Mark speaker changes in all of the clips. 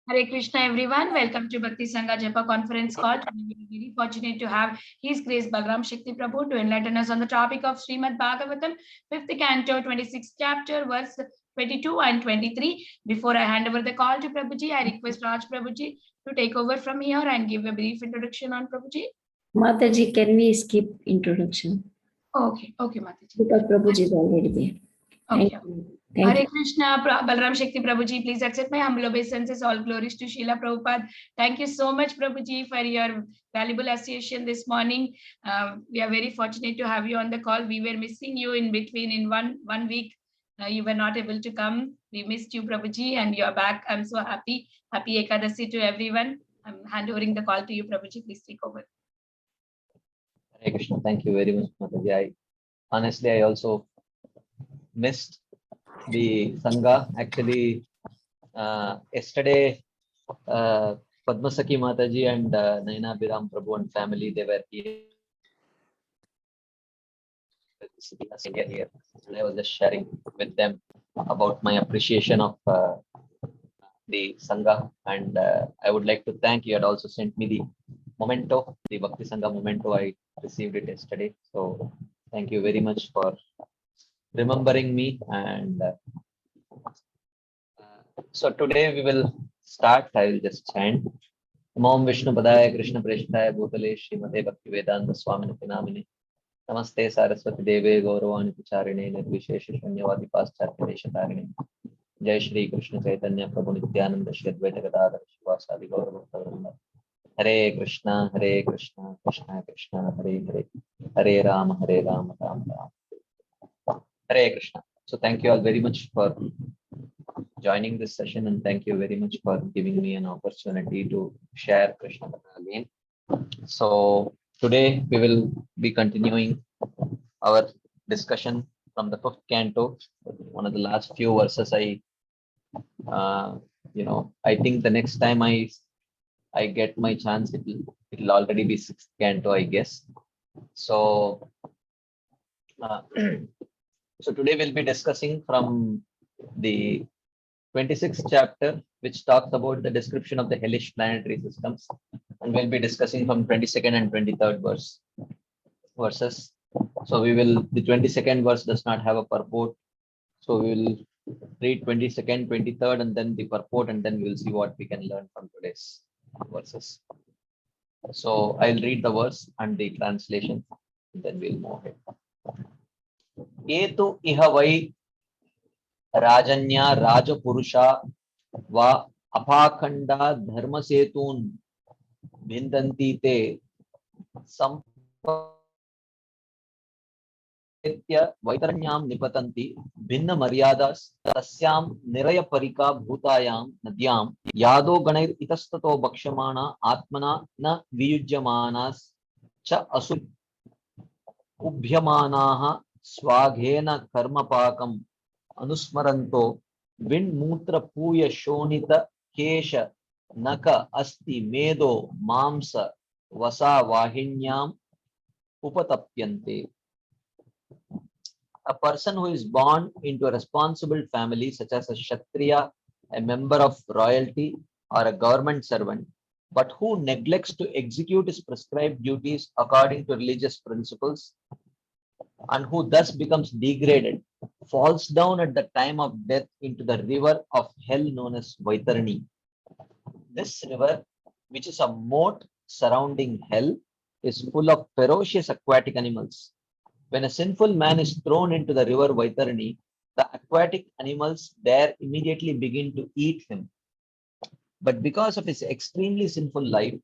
Speaker 1: Hare Krishna, everyone. Welcome to Bhakti Sangha Japa conference call. We are very fortunate to have His Grace Balaram Shakti Prabhu to enlighten us on the topic of Srimad Bhagavatam, 5th canto, 26th chapter, verse 22 and 23. Before I hand over the call to Prabhuji, I request Raj Prabhuji to take over from here and give a brief introduction on Prabhuji.
Speaker 2: Mataji, can we skip introduction?
Speaker 1: Okay, Mataji.
Speaker 2: Because Prabhuji is already there.
Speaker 1: Okay.
Speaker 2: Thank
Speaker 1: Hare
Speaker 2: you.
Speaker 1: Krishna, Balaram Shakti Prabhuji, please accept my humble obeisances. All glories to Srila Prabhupada. Thank you so much, Prabhuji, for your valuable association this morning. We are very fortunate to have you on the call. We were missing you in between in one week. You were not able to come. We missed you, Prabhuji, and you are back. I'm so happy. Happy Ekadasi to everyone. I'm handovering the call to you, Prabhuji. Please take over.
Speaker 3: Hare Krishna. Thank you very much, Mataji. Honestly, I also missed the Sangha. Actually, yesterday, Padmasaki Mataji and Naina Biram Prabhu and family, they were here. Here. And I was just sharing with them about my appreciation of the Sangha. And I would like to thank you. You had also sent me the memento, the Bhakti Sangha memento. I received it yesterday. So thank you very much for remembering me. And so today we will start. I will just chant. Om Vishnu Padaya Krishna Preshtaya Bhutale Srimate Bhakti Vedanta Swamini Pinamini Namaste Saraswati Deve Gauravani Pacharine Nirvishesha Shanyavadi Pascharya Deshatarine Jai Shri Krishna Chaitanya Prabhu Nityananda Shri Advaita Gadadhara Shivasadi Gauravata Hare Krishna Krishna Krishna Hare Hare Hare Rama Rama Rama Hare Krishna. So thank you all very much for joining this session, and thank you very much for giving me an opportunity to share Krishna again. So today we will be continuing our discussion from the 5th canto. One of the last few verses. I think the next time I get my chance, it'll already be 6th canto, I guess. So so today we'll be discussing from the 26th chapter, which talks about the description of the hellish planetary systems, and we'll be discussing from 22nd and 23rd verses. So the 22nd verse does not have a purport, so we will read 22nd, 23rd, and then the purport, and then we'll see what we can learn from today's verses. So I'll read the verse and the translation, and then we'll move ahead. Etu iha vai Rajanya Rajapurusha va Apakhanda Dharmasetun Bhindanti te Sampatya Vaitaranyam Nipatanti Bhinna Maryadas Tasyam Niraya Parika Bhutayam Nadyam Yado Ganair Itastato Bhakshamana Atmana Na Viyujyamanas Cha Asur Ubhyamanaha Swaghena Karmapakam Anusmaranto Vindmutra Puya Shonita Kesha Naka Asti Medo Mamsa Vasa Vahinyam Upatapyante. A person who is born into a responsible family, such as a Kshatriya, a member of royalty, or a government servant, but who neglects to execute his prescribed duties according to religious principles, and who thus becomes degraded, falls down at the time of death into the river of hell known as Vaitarani. This river, which is a moat surrounding hell, is full of ferocious aquatic animals. When a sinful man is thrown into the river Vaitarani, the aquatic animals there immediately begin to eat him. But because of his extremely sinful life,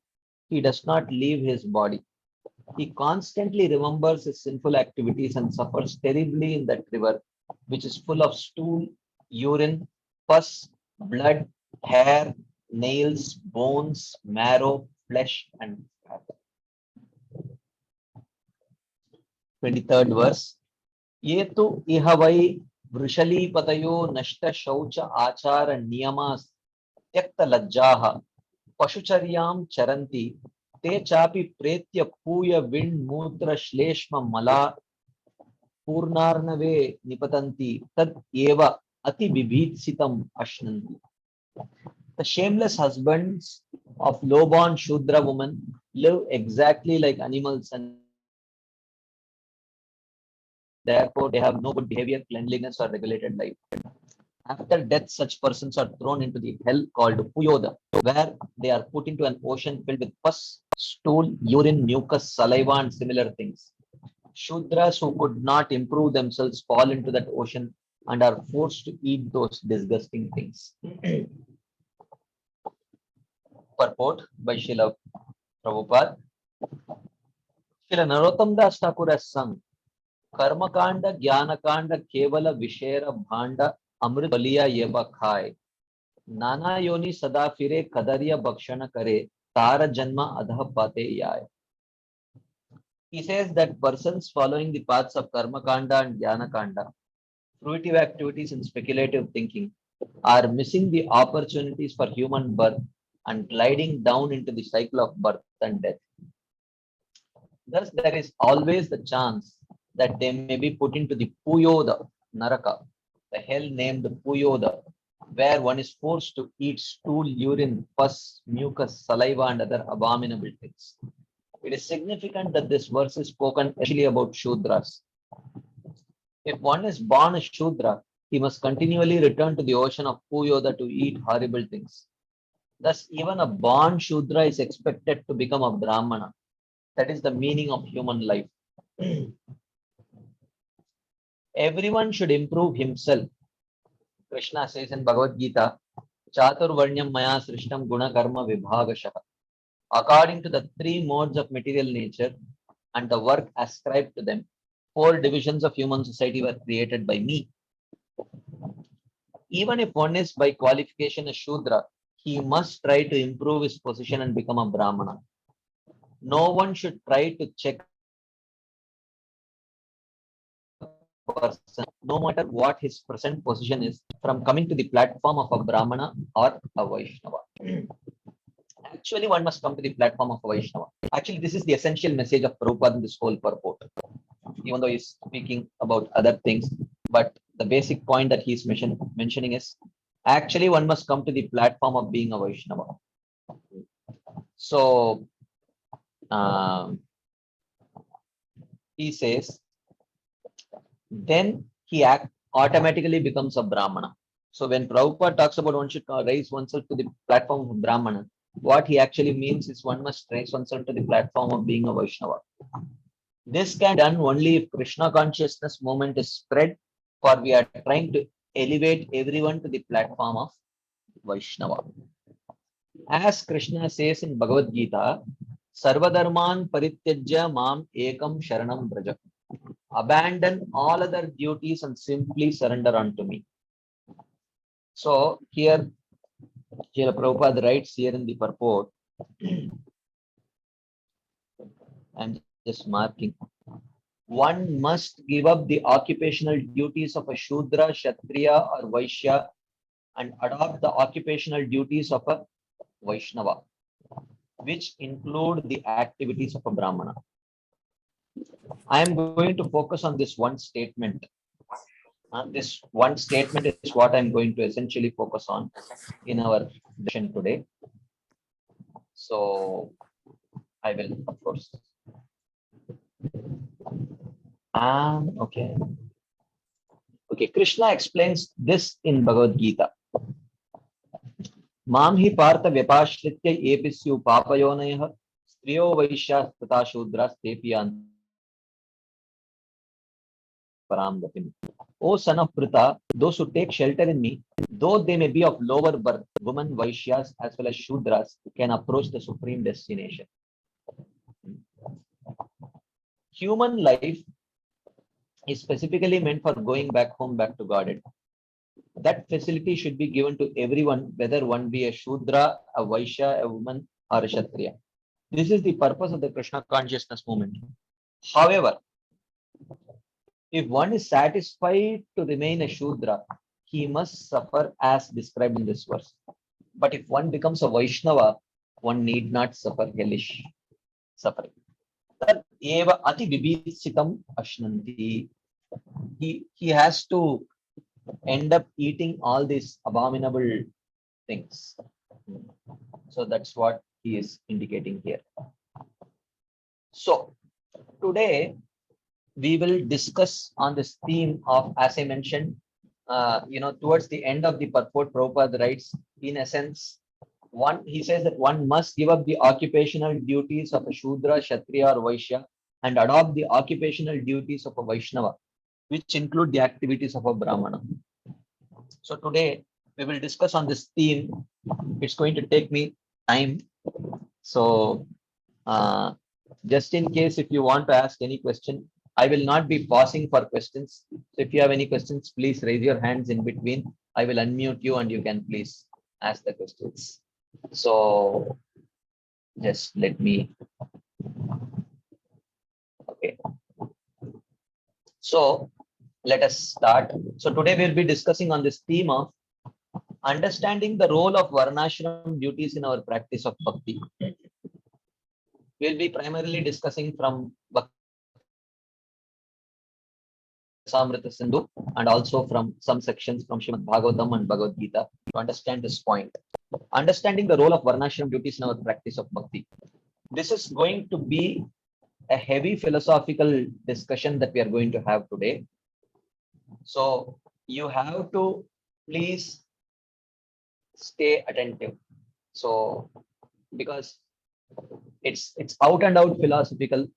Speaker 3: he does not leave his body. He constantly remembers his sinful activities and suffers terribly in that river, which is full of stool, urine, pus, blood, hair, nails, bones, marrow, flesh, and fat. 23rd verse. Yetu ihavai vrishali patayo nashta shaucha achara niyamas tyakta lajjaha pashucharyam charanti te chapi pretya puya vind mutra shleshma mala purnarnave nipatanti tad eva ati bibhitsitam ashnanti. The shameless husbands of low-born Shudra women live exactly like animals, and therefore they have no good behavior, cleanliness, or regulated life. After death, such persons are thrown into the hell called Puyoda, where they are put into an ocean filled with pus, stool, urine, mucus, saliva, and similar things. Shudras who could not improve themselves fall into that ocean and are forced to eat those disgusting things. Purport by Srila Prabhupada. Srila Narottam Das Thakur has sung, Karmakanda, Jnanakanda, Kevala, Vishera, Bhanda, Amrit Baliya Yeva Khai. Nana Yoni Sada Fire, Kadariya Bhakshana Kare, Tara Janma Adha Pate Yai. He says that persons following the paths of Karmakanda and Jnanakanda, fruitive activities and speculative thinking, are missing the opportunities for human birth and gliding down into the cycle of birth and death. Thus, there is always the chance that they may be put into the Puyoda, Naraka, the hell named Puyoda, where one is forced to eat stool, urine, pus, mucus, saliva, and other abominable things. It is significant that this verse is spoken actually about Shudras. If one is born a Shudra, he must continually return to the ocean of Puyoda to eat horrible things. Thus, even a born Shudra is expected to become a Brahmana. That is the meaning of human life. Everyone should improve himself. Krishna says in Bhagavad Gita, Chaturvarnyam maya srishtam guna karma vibhagasha. According to the three modes of material nature and the work ascribed to them, 4 divisions of human society were created by me. Even if one is by qualification a Shudra, he must try to improve his position and become a Brahmana. No one should try to check person, no matter what his present position is, from coming to the platform of a Brahmana or a Vaishnava. Actually, one must come to the platform of a Vaishnava. Actually, this is the essential message of Prabhupada in this whole purport. Even though he's speaking about other things, but the basic point that he's mentioning is actually one must come to the platform of being a Vaishnava. So, he says, then he automatically becomes a Brahmana. So when Prabhupada talks about one should raise oneself to the platform of Brahmana, what he actually means is one must raise oneself to the platform of being a Vaishnava. This can be done only if Krishna consciousness movement is spread, for we are trying to elevate everyone to the platform of Vaishnava. As Krishna says in Bhagavad Gita, Sarvadharman Parityajya Mam Ekam Sharanam Braja. Abandon all other duties and simply surrender unto me. So here, Srila Prabhupada writes here in the purport, I'm just marking, one must give up the occupational duties of a Shudra, Kshatriya or Vaishya and adopt the occupational duties of a Vaishnava, which include the activities of a Brahmana. I am going to focus on this one statement. This one statement is what I'm going to essentially focus on in our session today. So I will, of course. Okay. Okay, Krishna explains this in Bhagavad Gita. Mamhi partha vyapashritya episyu papayonayah striyo vaishya tata shudras tepiyan paramgatim. O son of Pritha, those who take shelter in me, though they may be of lower birth, women, Vaishyas as well as Shudras, can approach the supreme destination. Human life is specifically meant for going back home, back to Godhead. That facility should be given to everyone, whether one be a Shudra, a Vaishya, a woman, or a Kshatriya. This is the purpose of the Krishna consciousness movement. However, if one is satisfied to remain a Shudra, he must suffer as described in this verse. But if one becomes a Vaishnava, one need not suffer hellish suffering. Eva ati vibhitsitam ashnanti. He has to end up eating all these abominable things. So that's what he is indicating here. So today we will discuss on this theme of, as I mentioned, towards the end of the purport, Prabhupada writes, in essence, he says that one must give up the occupational duties of a Shudra, Kshatriya or Vaishya and adopt the occupational duties of a Vaishnava, which include the activities of a Brahmana. So today we will discuss on this theme. It's going to take me time. So just in case if you want to ask any question, I will not be pausing for questions. So if you have any questions, please raise your hands in between. I will unmute you and you can please ask the questions. So just let me. Okay. So let us start. So today we'll be discussing on this theme of understanding the role of Varnashram duties in our practice of bhakti. We'll be primarily discussing from Bhagavatam Sindhu and also from some sections from Srimad Bhagavatam and Bhagavad Gita to understand this point. Understanding the role of Varnashram duties in our practice of bhakti. This is going to be a heavy philosophical discussion that we are going to have today. So you have to please stay attentive. So because it's out and out philosophical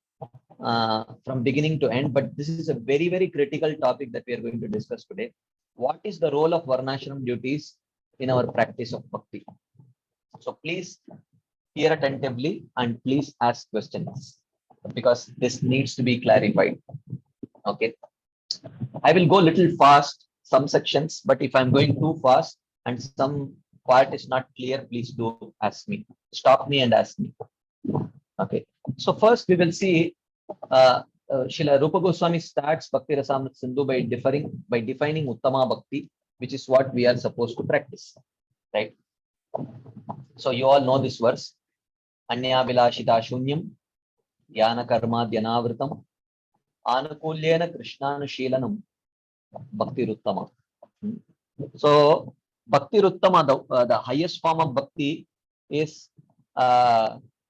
Speaker 3: from beginning to end, but this is a very, very critical topic that we are going to discuss today. What is the role of Varnashram duties in our practice of bhakti? So please hear attentively and please ask questions because this needs to be clarified. Okay. I will go a little fast, some sections, but if I'm going too fast and some part is not clear, please do ask me. Stop me and ask me. Okay. So first we will see Srila Rupa Goswami starts Bhakti Rasamrita Sindhu by defining Uttama Bhakti, which is what we are supposed to practice. Right. So you all know this verse. Anya Vilashita Shunyam Yana Karma Dhyanavritam Anukulyena Krishnanushilanam Bhakti Ruttama. So Bhakti Ruttama, the highest form of bhakti is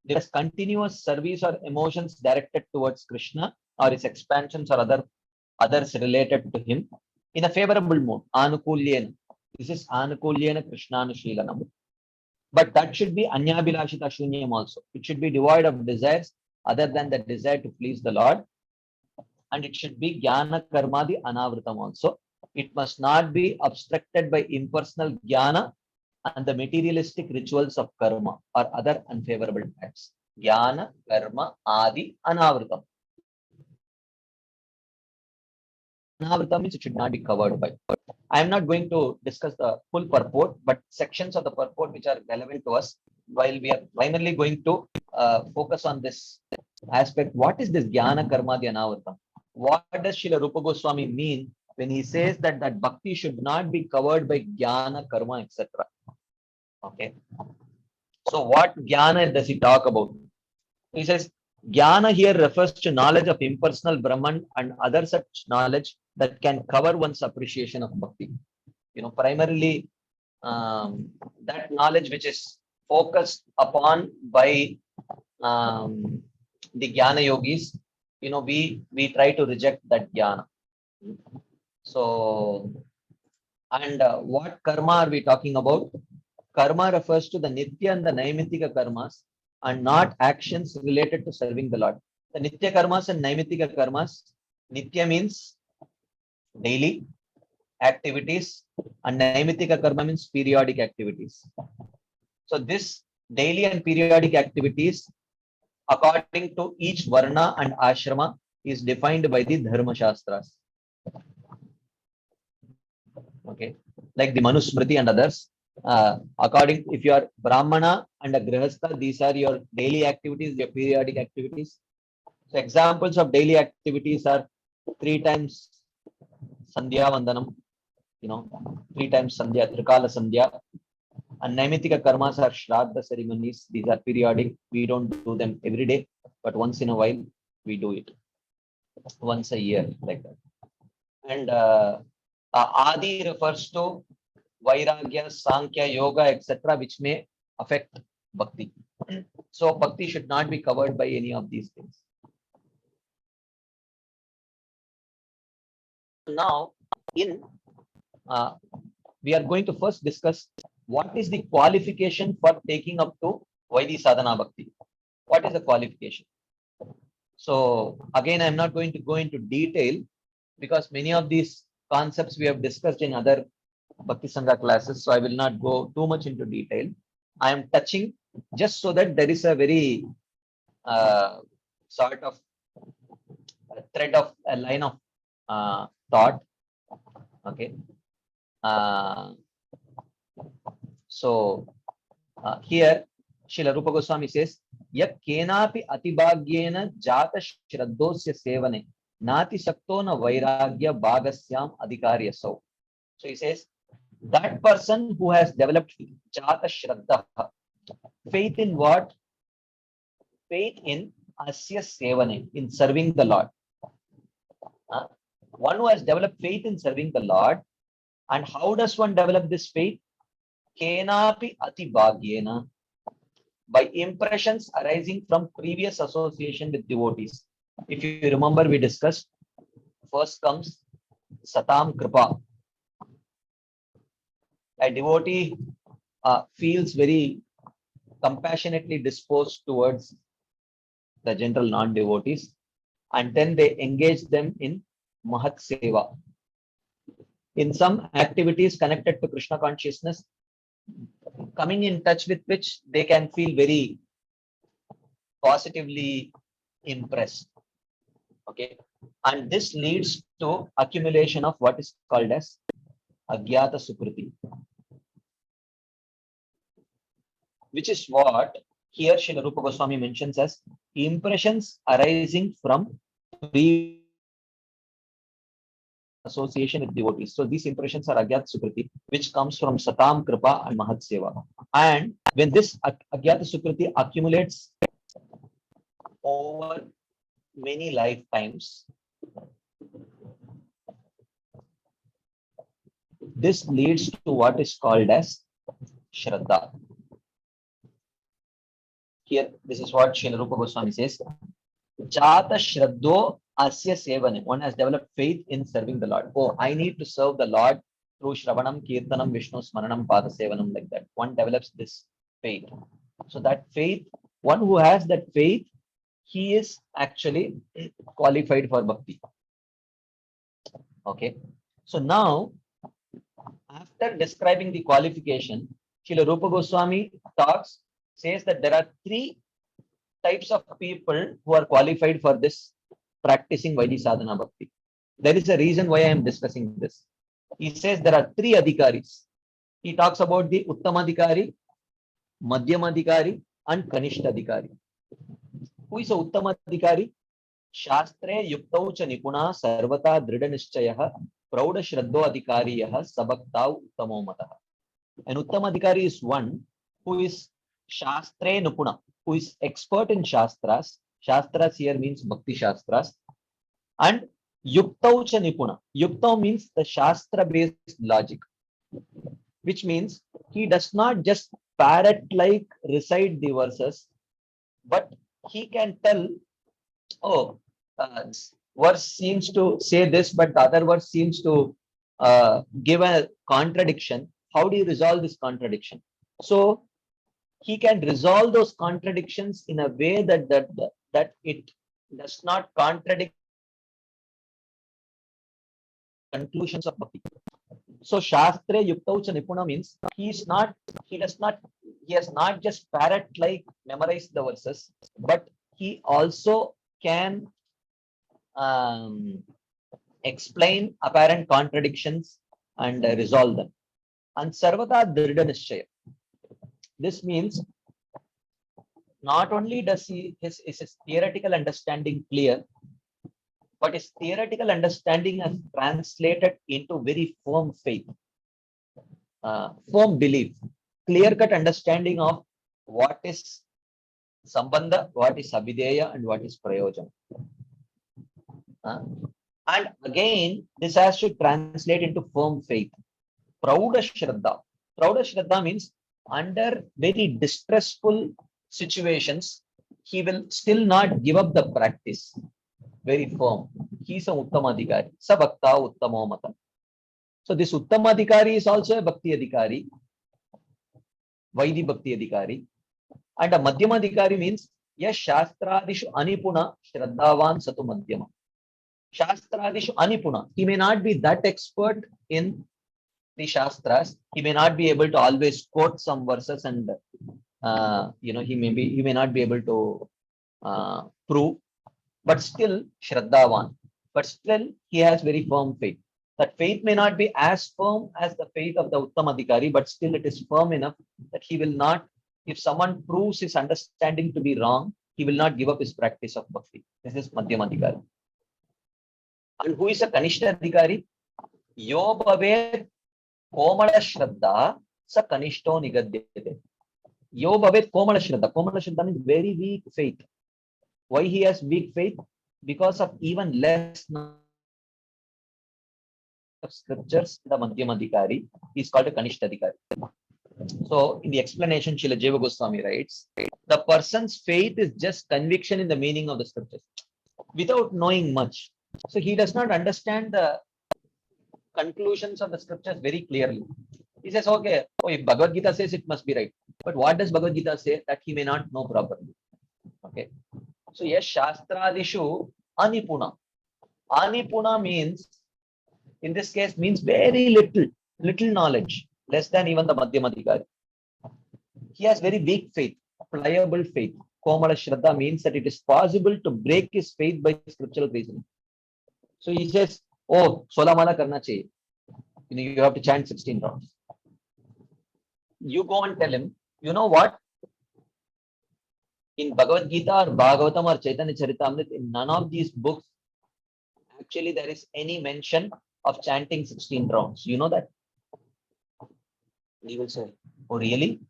Speaker 3: there's continuous service or emotions directed towards Krishna or his expansions or others related to him in a favorable mood. Anukulyena. This is Anukulyena Krishnanushilanam. But that should be Anyabilashita Shunyam also. It should be devoid of desires other than the desire to please the Lord. And it should be Jnana Karmadi Anavritam also. It must not be obstructed by impersonal Jnana and the materialistic rituals of karma or other unfavorable acts. Jnana, Karma, Adi, Anavritam. Anavritam means it should not be covered by. I am not going to discuss the full purport, but sections of the purport which are relevant to us, while we are primarily going to focus on this aspect. What is this Jnana Karma Anavritam? What does Srila Rupa Goswami mean when he says that bhakti should not be covered by Jnana, Karma, etc.? Okay. So what Jnana does he talk about? He says Jnana here refers to knowledge of impersonal Brahman and other such knowledge that can cover one's appreciation of bhakti. Primarily that knowledge which is focused upon by the Jnana yogis, we try to reject that Jnana. So, and what karma are we talking about? Karma refers to the Nitya and the Naimitika karmas and not actions related to serving the Lord. The Nitya karmas and Naimitika karmas, Nitya means daily activities and Naimitika karma means periodic activities. So this daily and periodic activities according to each Varna and Ashrama is defined by the Dharma Shastras. Okay, like the Manusmriti and others. According, if you are Brahmana and a Grihastha, these are your daily activities, your periodic activities. So examples of daily activities are 3 times Sandhya Vandanam, 3 times Sandhya, Trikala Sandhya. And Naimitika karmas are Shraddha ceremonies. These are periodic. We don't do them every day, but once in a while we do it. Once a year, like that. And Adi refers to Vairagya, Sankhya, Yoga, etc., which may affect bhakti. So bhakti should not be covered by any of these things. Now, we are going to first discuss what is the qualification for taking up to Vaidhi Sadhana Bhakti. What is the qualification? So again, I'm not going to go into detail because many of these concepts we have discussed in other Bhakti Sangha classes. So I will not go too much into detail. I am touching just so that there is a very sort of a thread of a line of thought. Okay. Here Srila Rupa Goswami says, Yak kenapi atibhagyena jata shraddosya sevane nati sakto na vairagya bhagasyam adhikaryasau. So he says, that person who has developed jata shraddha, faith in what? Faith in asya sevane, in serving the Lord. One who has developed faith in serving the Lord. And how does one develop this faith? Kenapi atibhagyena, by impressions arising from previous association with devotees. If you remember, we discussed, first comes Satam Kripa. A devotee feels very compassionately disposed towards the general non-devotees, and then they engage them in Mahat Seva. In some activities connected to Krishna consciousness, coming in touch with which they can feel very positively impressed. Okay, and this leads to accumulation of what is called as Agyata Sukriti, which is what here Srila Rupa Goswami mentions as impressions arising from association with devotees. So these impressions are Agyata Sukriti, which comes from Satam Kripa and Mahat Seva. And when this Agyata Sukriti accumulates over many lifetimes, this leads to what is called as Shraddha. Here, this is what Srila Rupa Goswami says. Jata Shraddho Asya Sevane. One has developed faith in serving the Lord. Oh, I need to serve the Lord through Shravanam, Kirtanam, Vishnu, Smaranam, Pada Sevanam, like that. One develops this faith. So that faith, one who has that faith, he is actually qualified for bhakti. Okay. So now, after describing the qualification, Srila Rupa Goswami says that there are three types of people who are qualified for this practicing Vaidhi Sadhana Bhakti. There is a reason why I am discussing this. He says there are three adhikaris. He talks about the Uttamadhikari, Madhyamadhikari, and Kanishtadhikari. Who is a Uttamadhikari? Shastre yuktau cha nipuna sarvata drida nishchayaha prauda shraddho adhikariyaha sabhaktau uttamo mataha. An Uttamadhikari is one who is Shastre Nupuna, who is expert in Shastras. Shastras here means Bhakti Shastras. And Yuktau cha Nipuna. Yuktau means the Shastra-based logic, which means he does not just parrot-like recite the verses, but he can tell, oh, this verse seems to say this, but the other verse seems to give a contradiction. How do you resolve this contradiction? So he can resolve those contradictions in a way that it does not contradict conclusions of bhakti. So Shastre Yuktau cha Nipuna means he has not just parrot-like memorized the verses, but he also can explain apparent contradictions and resolve them. And Sarvata Drida Nishchaya. This means not only does his theoretical understanding clear, but his theoretical understanding has translated into very firm faith, firm belief, clear-cut understanding of what is Sambandha, what is Abhideya, and what is Prayojana. And again, this has to translate into firm faith. Prauda Shraddha. Prauda Shraddha means under very distressful situations, he will still not give up the practice. Very firm. He's a Uttamadhikari. Sa Bhakta Uttamo Mata. So this Uttamadhikari is also a Bhakti Adhikari, Vaidhi Bhakti Adhikari. And a Madhyamadhikari means yes, Shastradishu Anipuna Shraddhavan Satu Madhyama. Shastradishu Anipuna. He may not be that expert in the Shastras. He may not be able to always quote some verses and he may not be able to prove, but still Shraddhavan. But still he has very firm faith. That faith may not be as firm as the faith of the Uttamadhikari, but still it is firm enough that he will not, if someone proves his understanding to be wrong, he will not give up his practice of bhakti. This is Madhyamadhikari. And who is a Kanishta Adhikari? Yo bhavet komala shraddha sa kanishto nigadyate. Yo bhavet komala shraddha. Komala shraddha means very weak faith. Why he has weak faith? Because of even less of scriptures, the Madhyamadhikari is called a Kanishta Adhikari. So in the explanation, Srila Jiva Goswami writes, the person's faith is just conviction in the meaning of the scriptures without knowing much. So he does not understand the conclusions of the scriptures very clearly. He says, okay, if Bhagavad Gita says it must be right. But what does Bhagavad Gita say? That he may not know properly. Okay. So yes, Shastradishu Anipuna. Anipuna means, in this case, means very little knowledge, less than even the Madhyamadhikari. He has very weak faith, pliable faith. Komala Shraddha means that it is possible to break his faith by scriptural reasoning. So he says, oh, Solamala karna chahiye. You have to chant 16 rounds. You go and tell him, you know what? In Bhagavad Gita or Bhagavatam or Chaitanya Charitamrita, in none of these books, actually there is any mention of chanting 16 rounds. You know that? He will say, oh really?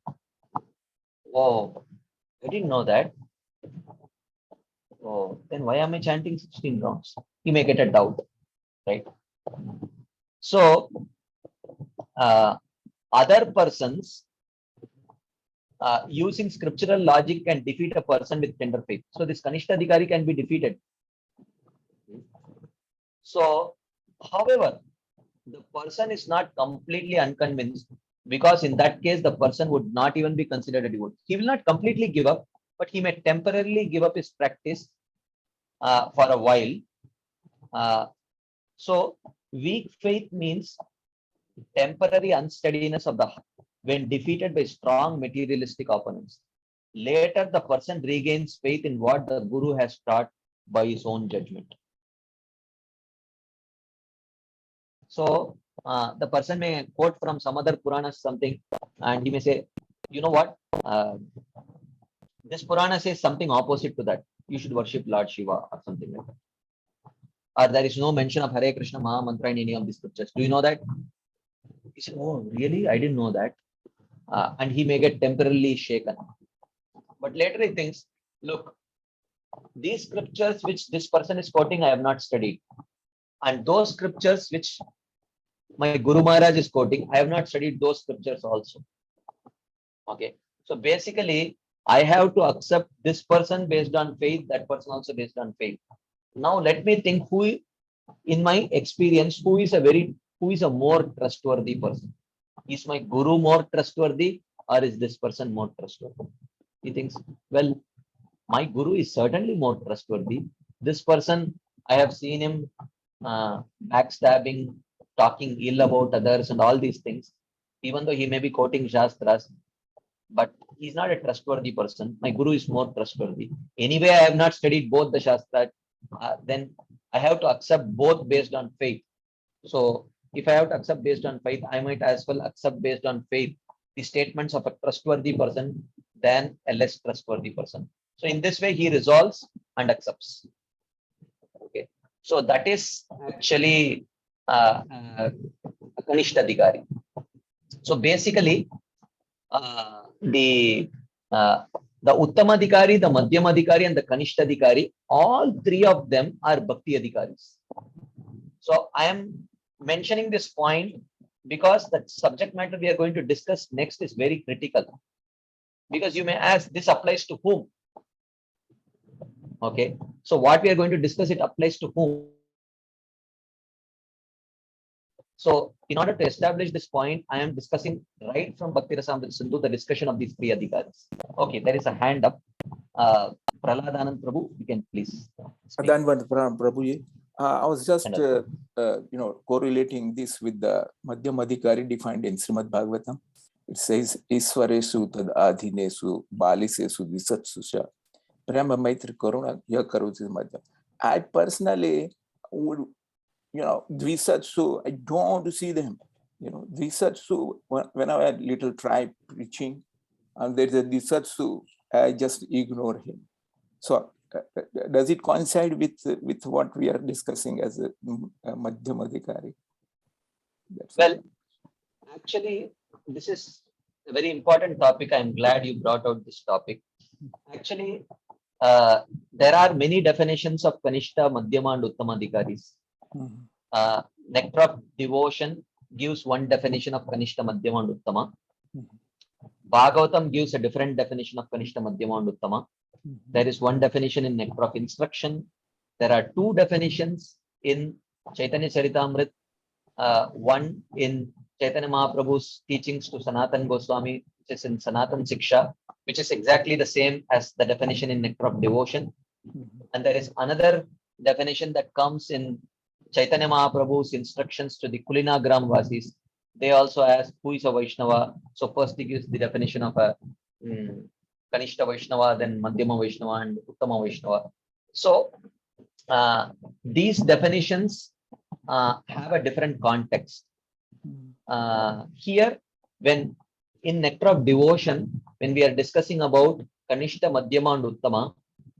Speaker 3: Oh, I didn't know that. Oh, then why am I chanting 16 rounds? He may get a doubt, right? So, other persons using scriptural logic can defeat a person with tender faith. So this Kanishta Adhikari can be defeated. So, however, the person is not completely unconvinced, because in that case, the person would not even be considered a devotee. He will not completely give up, but he may temporarily give up his practice for a while. So, weak faith means temporary unsteadiness of the heart when defeated by strong materialistic opponents. Later, the person regains faith in what the Guru has taught by his own judgment. So, the person may quote from some other Purana something, and he may say, you know what? This Purana says something opposite to that. You should worship Lord Shiva or something like that. Or there is no mention of Hare Krishna Maha Mantra in any of the scriptures. Do you know that? He said, oh, really? I didn't know that. And he may get temporarily shaken. But later he thinks, look, these scriptures which this person is quoting, I have not studied. And those scriptures which my Guru Maharaj is quoting, I have not studied those scriptures also. Okay. So basically, I have to accept this person based on faith, that person also based on faith. Now let me think who, in my experience, who is a more trustworthy person. Is my Guru more trustworthy, or is this person more trustworthy? He thinks, well, my Guru is certainly more trustworthy. This person, I have seen him backstabbing, talking ill about others and all these things, even though he may be quoting Shastras, but he's not a trustworthy person. My Guru is more trustworthy. Anyway, I have not studied both the Shastras, then I have to accept both based on faith. So if I have to accept based on faith, I might as well accept based on faith the statements of a trustworthy person than a less trustworthy person. So in this way, he resolves and accepts. Okay. So that is actually Kanishta Adhikari. So basically, the Uttamadhikari, the Madhyamadhikari, and the Kanishta Adhikari, all three of them are Bhakti Adhikaris. So I am mentioning this point because the subject matter we are going to discuss next is very critical. Because you may ask, this applies to whom? Okay, so what we are going to discuss, it applies to whom? So in order to establish this point, I am discussing right from Bhakti Rasamrita Sindhu, the discussion of these three adhikaris. Okay, there is a hand up. Praladanand Prabhu, you can please speak.
Speaker 4: Prabhuji, I was just correlating this with the Madhyamadhikari defined in Srimad Bhagavatam. It says, Iswaresu tad adhinesu balisesu disatsusha prema maitri karuna yakaruti madhya. I personally would, Dvisatsu, I don't want to see them. Dvisatsu, when I had little tribe preaching, and there's a Dvisatsu, I just ignore him. So does it coincide with what we are discussing as a Madhyamadhikari?
Speaker 3: Well, actually, this is a very important topic. I'm glad you brought out this topic. Actually, there are many definitions of Kanishta, Madhyama, and Uttamadhikaris. Nectar of Devotion gives one definition of Kanishta, Madhyama, and Uttama. Bhagavatam gives a different definition of Kanishta, Madhyama, and Uttama. There is one definition in Nectar of Instruction. There are two definitions in Chaitanya Charitamrita. One in Chaitanya Mahaprabhu's teachings to Sanatan Goswami, which is in Sanatan Siksha, which is exactly the same as the definition in Nectar of Devotion. And there is another definition that comes in Chaitanya Mahaprabhu's instructions to the Kulina Gram Vasis. They also ask who is a Vaishnava. So first he gives the definition of a Kanishta Vaishnava, then Madhyama Vaishnava, and Uttama Vaishnava. So these definitions have a different context. Here, when in Nectar of Devotion, when we are discussing about Kanishta, Madhyama, and Uttama,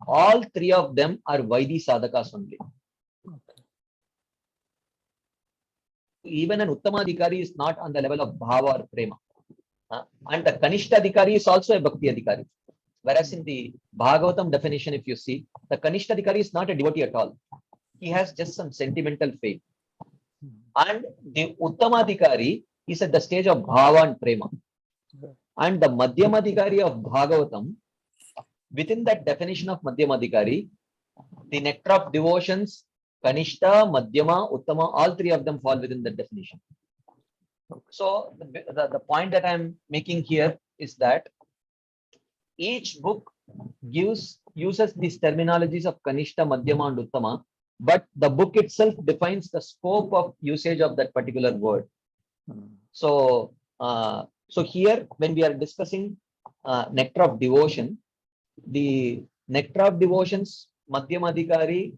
Speaker 3: all three of them are Vaidhi Sadhakas only. Even an Uttamadhikari is not on the level of Bhava or Prema. And the Kanishta Adhikari is also a Bhakti Adhikari. Whereas in the Bhagavatam definition, if you see, the Kanishta Adhikari is not a devotee at all. He has just some sentimental faith. And the Uttamadhikari is at the stage of Bhava and Prema. And the Madhyamadhikari of Bhagavatam, within that definition of Madhyamadhikari, the Nectar of Devotions, Kanishta, Madhyama, Uttama, all three of them fall within that definition. So the point that I'm making here is that each book uses these terminologies of Kanishta, Madhyama, and Uttama, but the book itself defines the scope of usage of that particular word. So, so here, when we are discussing Nectar of Devotion, the Nectar of Devotions, Madhyamadhikari,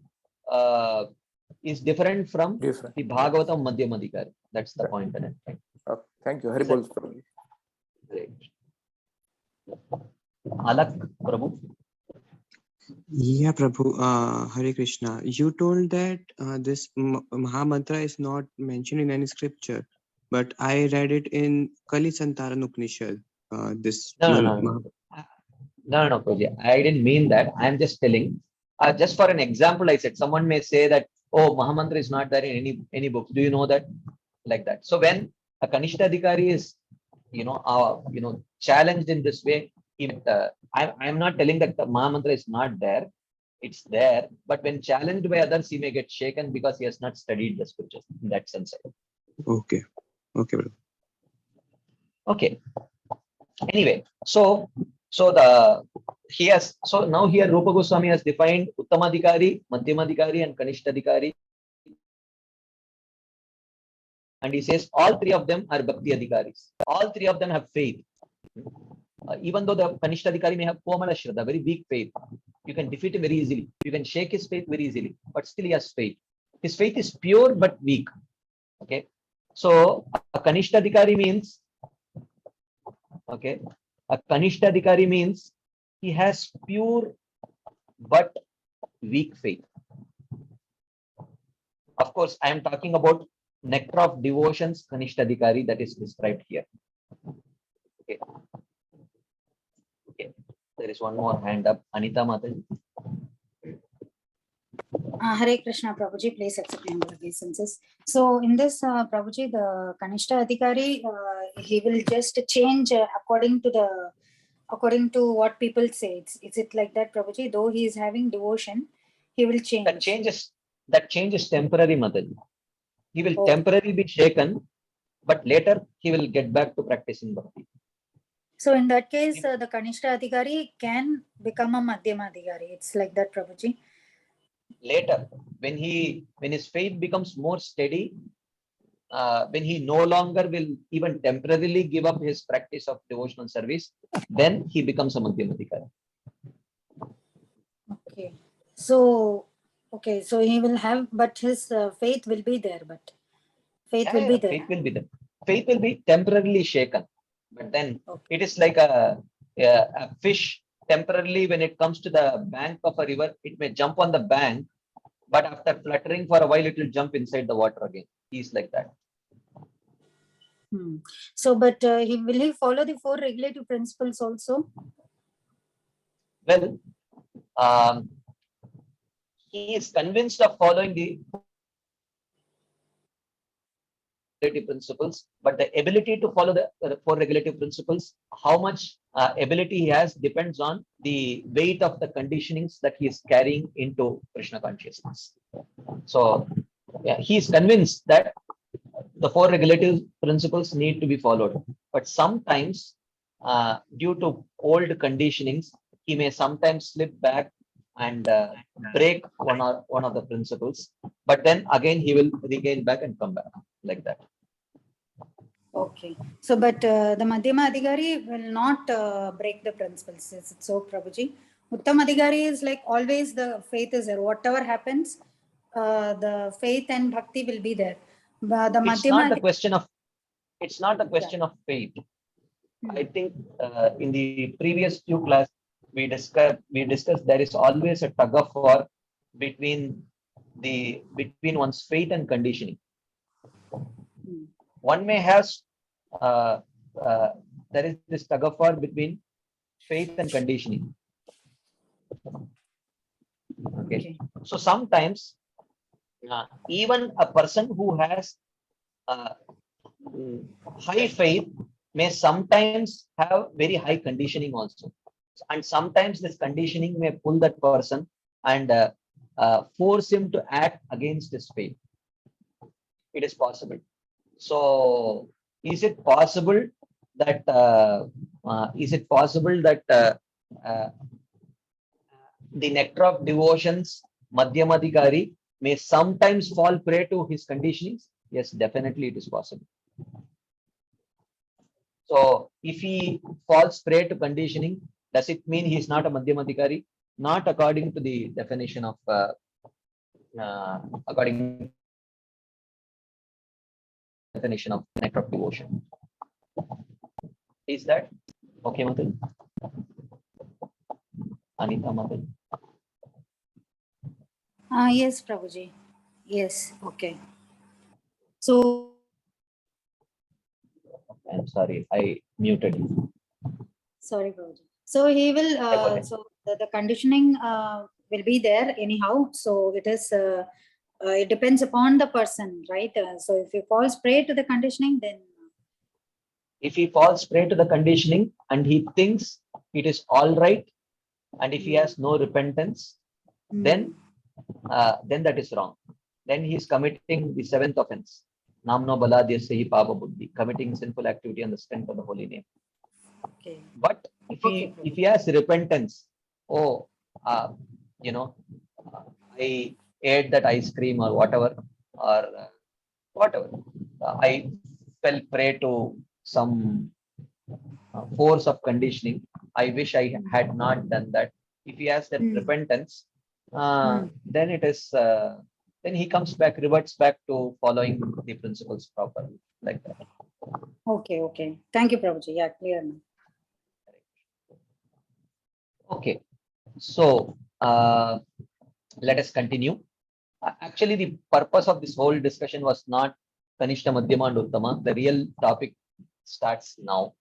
Speaker 3: is different from the Bhagavatam Madhyamadhikari. That's the point that I'm trying.
Speaker 4: Thank you. Haribol Prabhu.
Speaker 3: Great. Alak Prabhu.
Speaker 5: Yeah, Prabhu, Hare Krishna. You told that this Mahamantra is not mentioned in any scripture, but I read it in Kali Santaran Upanishad.
Speaker 3: No, Prabhu. I didn't mean that. I'm just telling. Just for an example, I said someone may say that, oh, Mahamantra is not there in any books. Do you know that? Like that. So when a Kanishta Adhikari is, challenged in this way, I'm not telling that the Mahamantra is not there. It's there. But when challenged by others, he may get shaken because he has not studied the scriptures in that sense.
Speaker 5: Okay. Okay.
Speaker 3: Okay. Anyway, so now here Rupa Goswami has defined Uttamadhikari, Madhyamadhikari, and Kanishtadhikari. And he says all three of them are Bhakti Adhikaris. All three of them have faith. Even though the Kanishtadhikari may have Komala Shraddha, very weak faith, you can defeat him very easily. You can shake his faith very easily, but still he has faith. His faith is pure but weak. Okay. So a Kanishtadhikari means, a Kanishtadhikari means he has pure but weak faith. Of course, I am talking about Nectar of Devotions, Kanishtadhikari, that is described here. Okay. Okay. There is one more hand up. Anita Mataji.
Speaker 6: Hare Krishna, Prabhuji, please accept my humble obeisances. So in this, Prabhuji, the Kanishta Adhikari, he will just change according to what people say. Is it like that, Prabhuji? Though he is having devotion, he will change.
Speaker 3: That change is temporary, Mataji. He will
Speaker 6: Oh.
Speaker 3: temporarily be shaken, but later he will get back to practicing bhakti.
Speaker 6: So in that case, the Kanishta Adhikari can become a Madhyama Adhikari. It's like that, Prabhuji.
Speaker 3: Later, when his faith becomes more steady, when he no longer will even temporarily give up his practice of devotional service, then he becomes a Madhyamadhikari.
Speaker 6: Okay. So he will have, but his faith will be there. But faith will be there.
Speaker 3: Faith will be there. Faith will be temporarily shaken, but then
Speaker 6: Okay.
Speaker 3: it is like a fish. Temporarily, when it comes to the bank of a river, it may jump on the bank, but after fluttering for a while, it will jump inside the water again. He's like that.
Speaker 6: So, but will he follow the 4 regulative principles also?
Speaker 3: Well, he is convinced of following the regulative principles, but the ability to follow the 4 regulative principles, how much ability he has depends on the weight of the conditionings that he is carrying into Krishna consciousness. So, he is convinced that the 4 regulative principles need to be followed, but sometimes due to old conditionings, he may sometimes slip back and break one of the principles, but then again he will regain back and come back like that.
Speaker 6: Okay. So, but the Madhyama Adhikari will not break the principles. Is it so, Prabhuji? Uttam Adhikari is like always the faith is there. Whatever happens, the faith and bhakti will be there. The
Speaker 3: It's not a question of faith. I think in the previous few classes we discussed there is always a tug of war between one's faith and conditioning. One may have there is this tug of war between faith and conditioning. Okay. So sometimes even a person who has high faith may sometimes have very high conditioning also, and sometimes this conditioning may pull that person and force him to act against his faith. It is possible. So is it possible that the nectar of devotions, Madhyamadhikari, may sometimes fall prey to his conditionings? Yes, definitely it is possible. So if he falls prey to conditioning, does it mean he is not a Madhyamadhikari? Not according to the definition of nectar of devotion. Is that okay, Madhu? Anita, Madhu?
Speaker 6: Yes, Prabhuji. Yes. Okay. So
Speaker 3: I'm sorry, I muted you.
Speaker 6: sorry, Prabhuji. So he will. So the conditioning will be there anyhow. So it is. It depends upon the person, right? So if he falls prey to the conditioning, then
Speaker 3: if he falls prey to the conditioning and he thinks it is all right, and if he has no repentance, then that is wrong. Then he is committing the 7th offense, namno baladhyasya papa buddhi, committing sinful activity on the strength of the holy name.
Speaker 6: okay.
Speaker 3: But if he has repentance, I ate that ice cream or whatever, I fell prey to some force of conditioning. I wish I had not done that. If he has that repentance, then it is. Then he comes back, reverts back to following the principles properly, like that.
Speaker 6: Okay. Thank you, Prabhuji. Yeah, clear now.
Speaker 3: Okay, so let us continue. Actually, the purpose of this whole discussion was not Kanishta, Madhyama, and Uttama. The real topic starts now.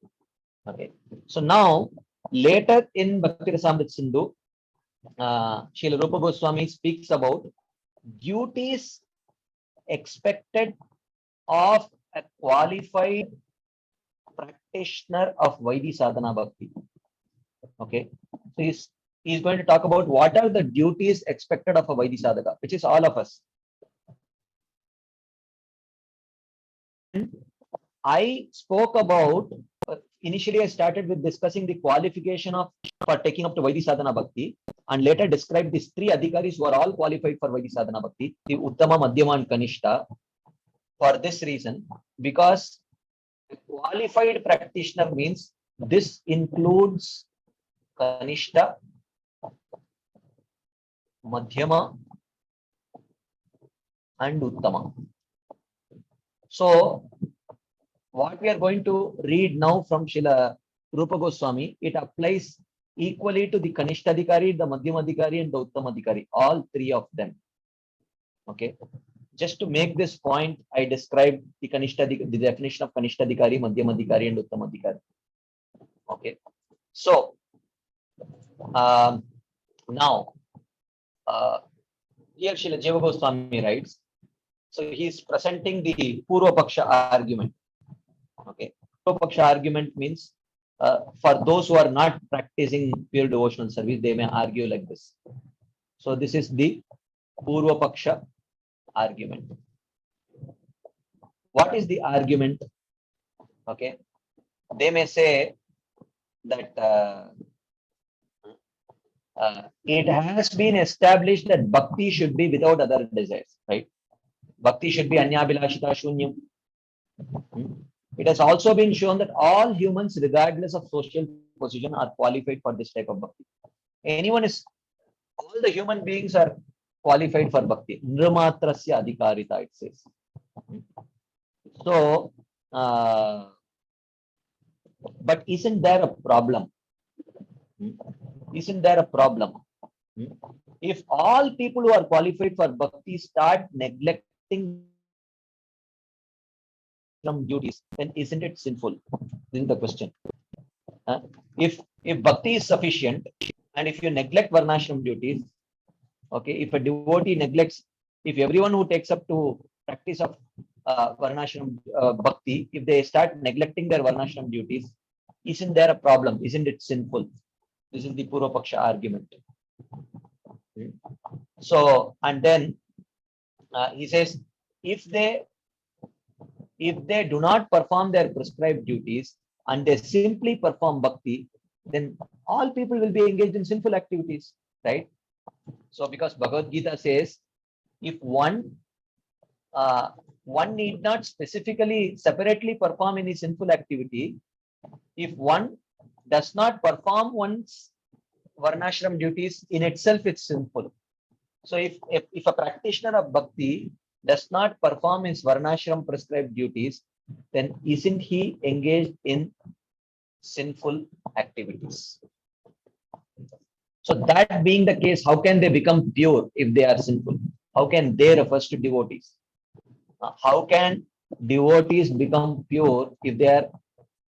Speaker 3: Okay, so now later in Bhakti Rasamrita Sindhu, Srila Rupa Goswami speaks about duties expected of a qualified practitioner of Vaidhi Sadhana Bhakti. Okay, so he's going to talk about what are the duties expected of a Vaidhi Sadhaka, which is all of us. I spoke about, initially I started with discussing the qualification of for taking up to Vaidhi Sadhana Bhakti, and later described these three adhikaris who are all qualified for Vaidhi Sadhana Bhakti, the Uttama, Madhyama and Kanishta. For this reason, because a qualified practitioner means this includes Kanishta, Madhyama and Uttama. So what we are going to read now from Srila Rupa Goswami, it applies equally to the Kanishtadhikari, the Madhyamadhikari and the Uttamadhikari, all three of them. Okay. Just to make this point, I described the the definition of Kanishtadhikari, Madhyamadhikari and Uttamadhikari. Okay. So now here Srila Jiva Goswami writes, so he is presenting the Purva Paksha argument. Okay, Purva Paksha argument means for those who are not practicing pure devotional service, they may argue like this. So this is the Purva Paksha argument. What is the argument? Okay, they may say that it has been established that bhakti should be without other desires, right? Bhakti should be anyabhilashita shunyam. It has also been shown that all humans, regardless of social position, are qualified for this type of bhakti. All the human beings are qualified for bhakti. Nirmatrasya adhikarita, it says. So, but isn't there a problem? Isn't there a problem? If all people who are qualified for bhakti start neglecting from duties, then isn't it sinful? This is the question. If bhakti is sufficient, and if you neglect varnashram duties, okay, if a devotee neglects, if everyone who takes up to practice of varnashram bhakti, if they start neglecting their varnashram duties, isn't there a problem? Isn't it sinful? This is the Purva Paksha argument. So, and then he says, if they do not perform their prescribed duties and they simply perform bhakti, then all people will be engaged in sinful activities, right? So, because Bhagavad Gita says, if one need not specifically separately perform any sinful activity, if one does not perform one's varnashram duties, in itself it's sinful. So if a practitioner of bhakti does not perform his varnashram prescribed duties, then isn't he engaged in sinful activities? So that being the case, how can they become pure if they are sinful? How can they refer to devotees? How can devotees become pure if they are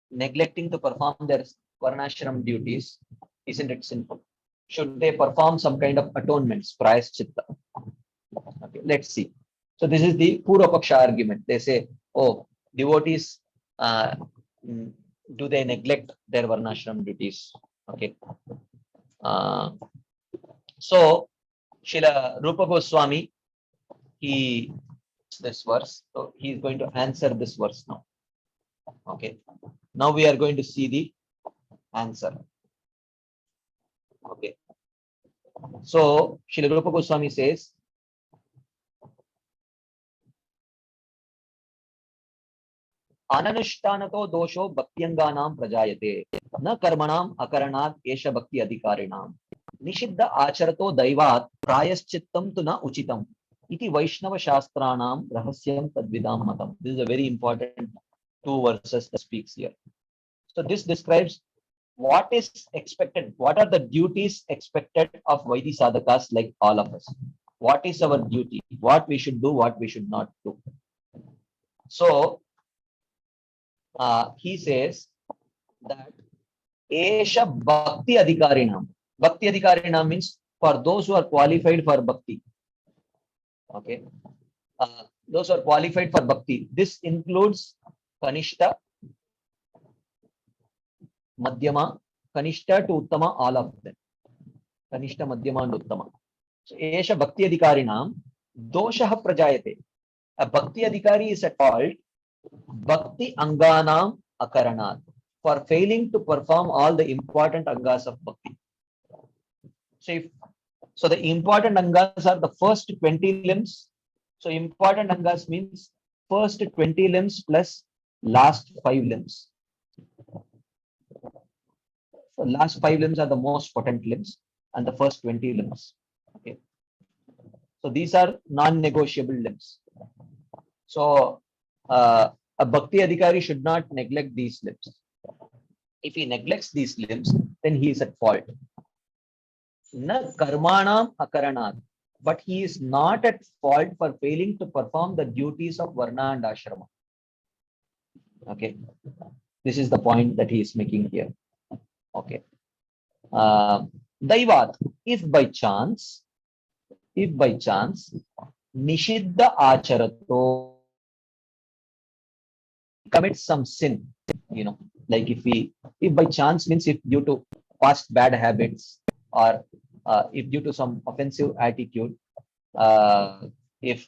Speaker 3: neglecting to perform their varnashram duties? Isn't it sinful? Should they perform some kind of atonements, prayaschitta? Okay, let's see. So this is the Purva Paksha argument. They say, oh, devotees, do they neglect their varnashram duties? Okay. So Srila Rupa Goswami, this verse. So he is going to answer this verse now. Okay. Now we are going to see the answer. Okay. So Srila Rupa Goswami says, Ananushtanato dosho bhaktyangānām prajāyate na karmanām akaranāt esha bhakti adhikarinām nishiddha acharato daivāt prayaschittam tu na uchitam iti Vaishnava shastranām rahasyam tadvidam matam. This is a very important two verses that speaks here. So this describes what is expected, what are the duties expected of Vaidhi sadhakas like all of us. What is our duty? What we should do, what we should not do. So he says that Esha Bhakti Adhikarinam. Bhakti Adhikarinam means for those who are qualified for Bhakti. Okay. Those who are qualified for bhakti. This includes Kanishta, Madhyama, Kanishta to Uttama, all of them. Kanishta, Madhyama, and Uttama. So, Esha Bhakti Adhikarinam, Doshaha Prajayate. A Bhakti Adhikari is at fault, Bhakti Anganam Akaranat, for failing to perform all the important angas of Bhakti. So the important angas are the first 20 limbs. So important angas means first 20 limbs plus last 5 limbs. So last 5 limbs are the most potent limbs and the first 20 limbs. Okay. So these are non-negotiable limbs. So a Bhakti Adhikari should not neglect these limbs. If he neglects these limbs, then he is at fault. Na karmanam akaranat, but he is not at fault for failing to perform the duties of Varna and Ashrama. Okay, this is the point that he is making here. Okay, Daivat, if by chance, Nishiddha Acharato commits some sin, like if by chance means if due to past bad habits or if due to some offensive attitude, if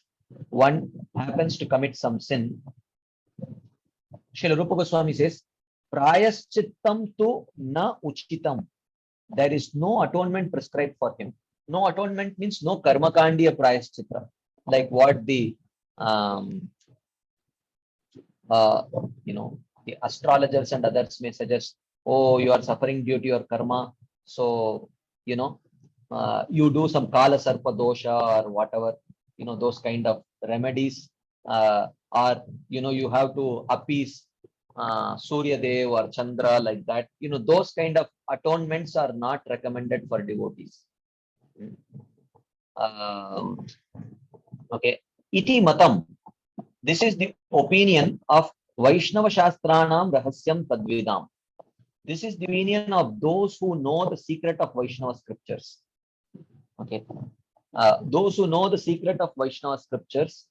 Speaker 3: one happens to commit some sin, Srila Rupa Goswami says, Prayaschittam tu na uchitam. There is no atonement prescribed for him. No atonement means no karmakandiya prayaschitra, like what the the astrologers and others may suggest. Oh, you are suffering due to your karma, so you do some kala sarpa dosha or whatever, those kind of remedies, or you have to appease Surya Dev or Chandra, like that. Those kind of atonements are not recommended for devotees. Okay, iti matam. This is the opinion of Vaishnava Shastranam Rahasyam Tadvidam. This is the opinion of those who know the secret of Vaishnava scriptures. Okay, those who know the secret of Vaishnava scriptures,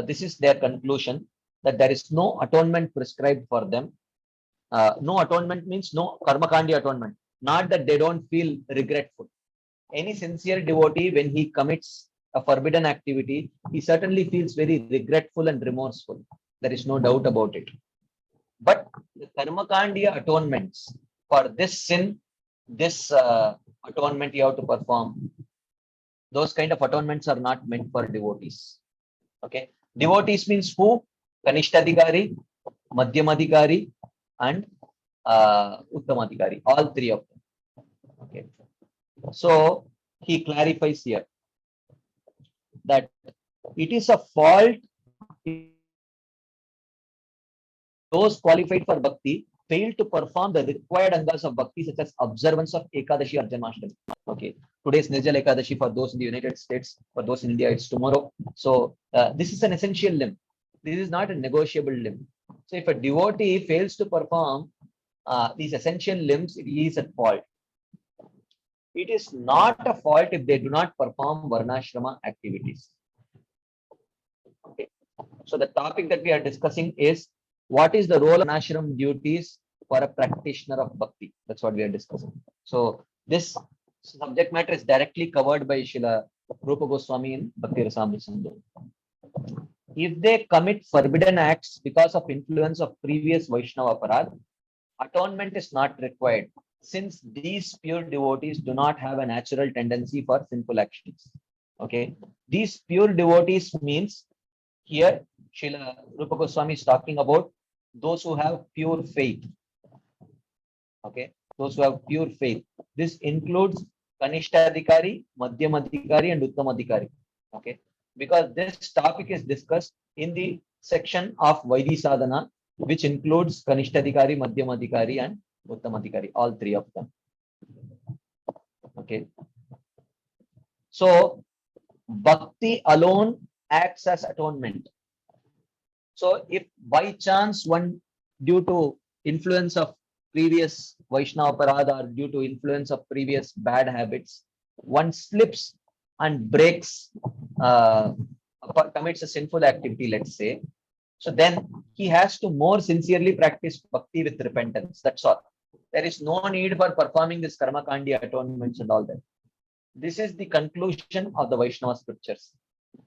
Speaker 3: this is their conclusion, that there is no atonement prescribed for them. No atonement means no karmakandi atonement. Not that they don't feel regretful. Any sincere devotee, when he commits a forbidden activity, he certainly feels very regretful and remorseful. There is no doubt about it. But the karmakandiya atonements, for this sin, this atonement you have to perform, those kind of atonements are not meant for devotees. Okay, devotees means who? Kanishtadhikari, Madhyamadhikari, and Uttamadhikari, all three of them. Okay, so he clarifies here that it is a fault if those qualified for bhakti fail to perform the required angas of bhakti, such as observance of Ekadashi or Janmashtami. Okay, today's Nirjala Ekadashi for those in the United States, for those in India, it's tomorrow. So this is an essential limb. This is not a negotiable limb. So if a devotee fails to perform these essential limbs, he is at fault. It is not a fault if they do not perform Varnashrama activities. Okay. So the topic that we are discussing is, what is the role of Varnashram duties for a practitioner of bhakti? That's what we are discussing. So this subject matter is directly covered by Srila Rupa Goswami in Bhakti Rasamrita Sindhu. If they commit forbidden acts because of influence of previous Vaishnava aparad, atonement is not required, since these pure devotees do not have a natural tendency for sinful actions. Okay, these pure devotees means here Srila Rupa Goswami is talking about those who have pure faith. Okay, those who have pure faith. This includes Kanishtadhikari, Madhyamadhikari, and Uttamadhikari. Okay, because this topic is discussed in the section of Vaidhi Sadhana, which includes Kanishtadhikari, Madhyamadhikari, and Uttamadhikari, all three of them. Okay, so bhakti alone acts as atonement. So if by chance one, due to influence of previous Vaishnava aparadha or due to influence of previous bad habits, one slips and breaks commits a sinful activity, let's say, so then he has to more sincerely practice bhakti with repentance. That's all. There is no need for performing this karma kandi atonements and all that. This is the conclusion of the Vaishnava scriptures.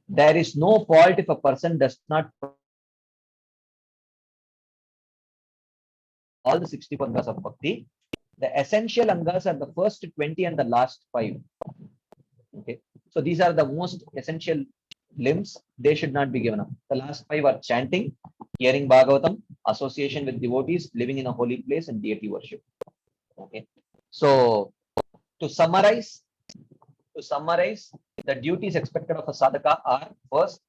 Speaker 3: There is no fault if a person does not all the 64 angas of bhakti. The essential angas are the first 20 and the last 5. Okay, so these are the most essential limbs. They should not be given up. The last 5 are chanting, hearing Bhagavatam, association with devotees, living in a holy place, and deity worship. Okay, so to summarize, the duties expected of a sadhaka are: first,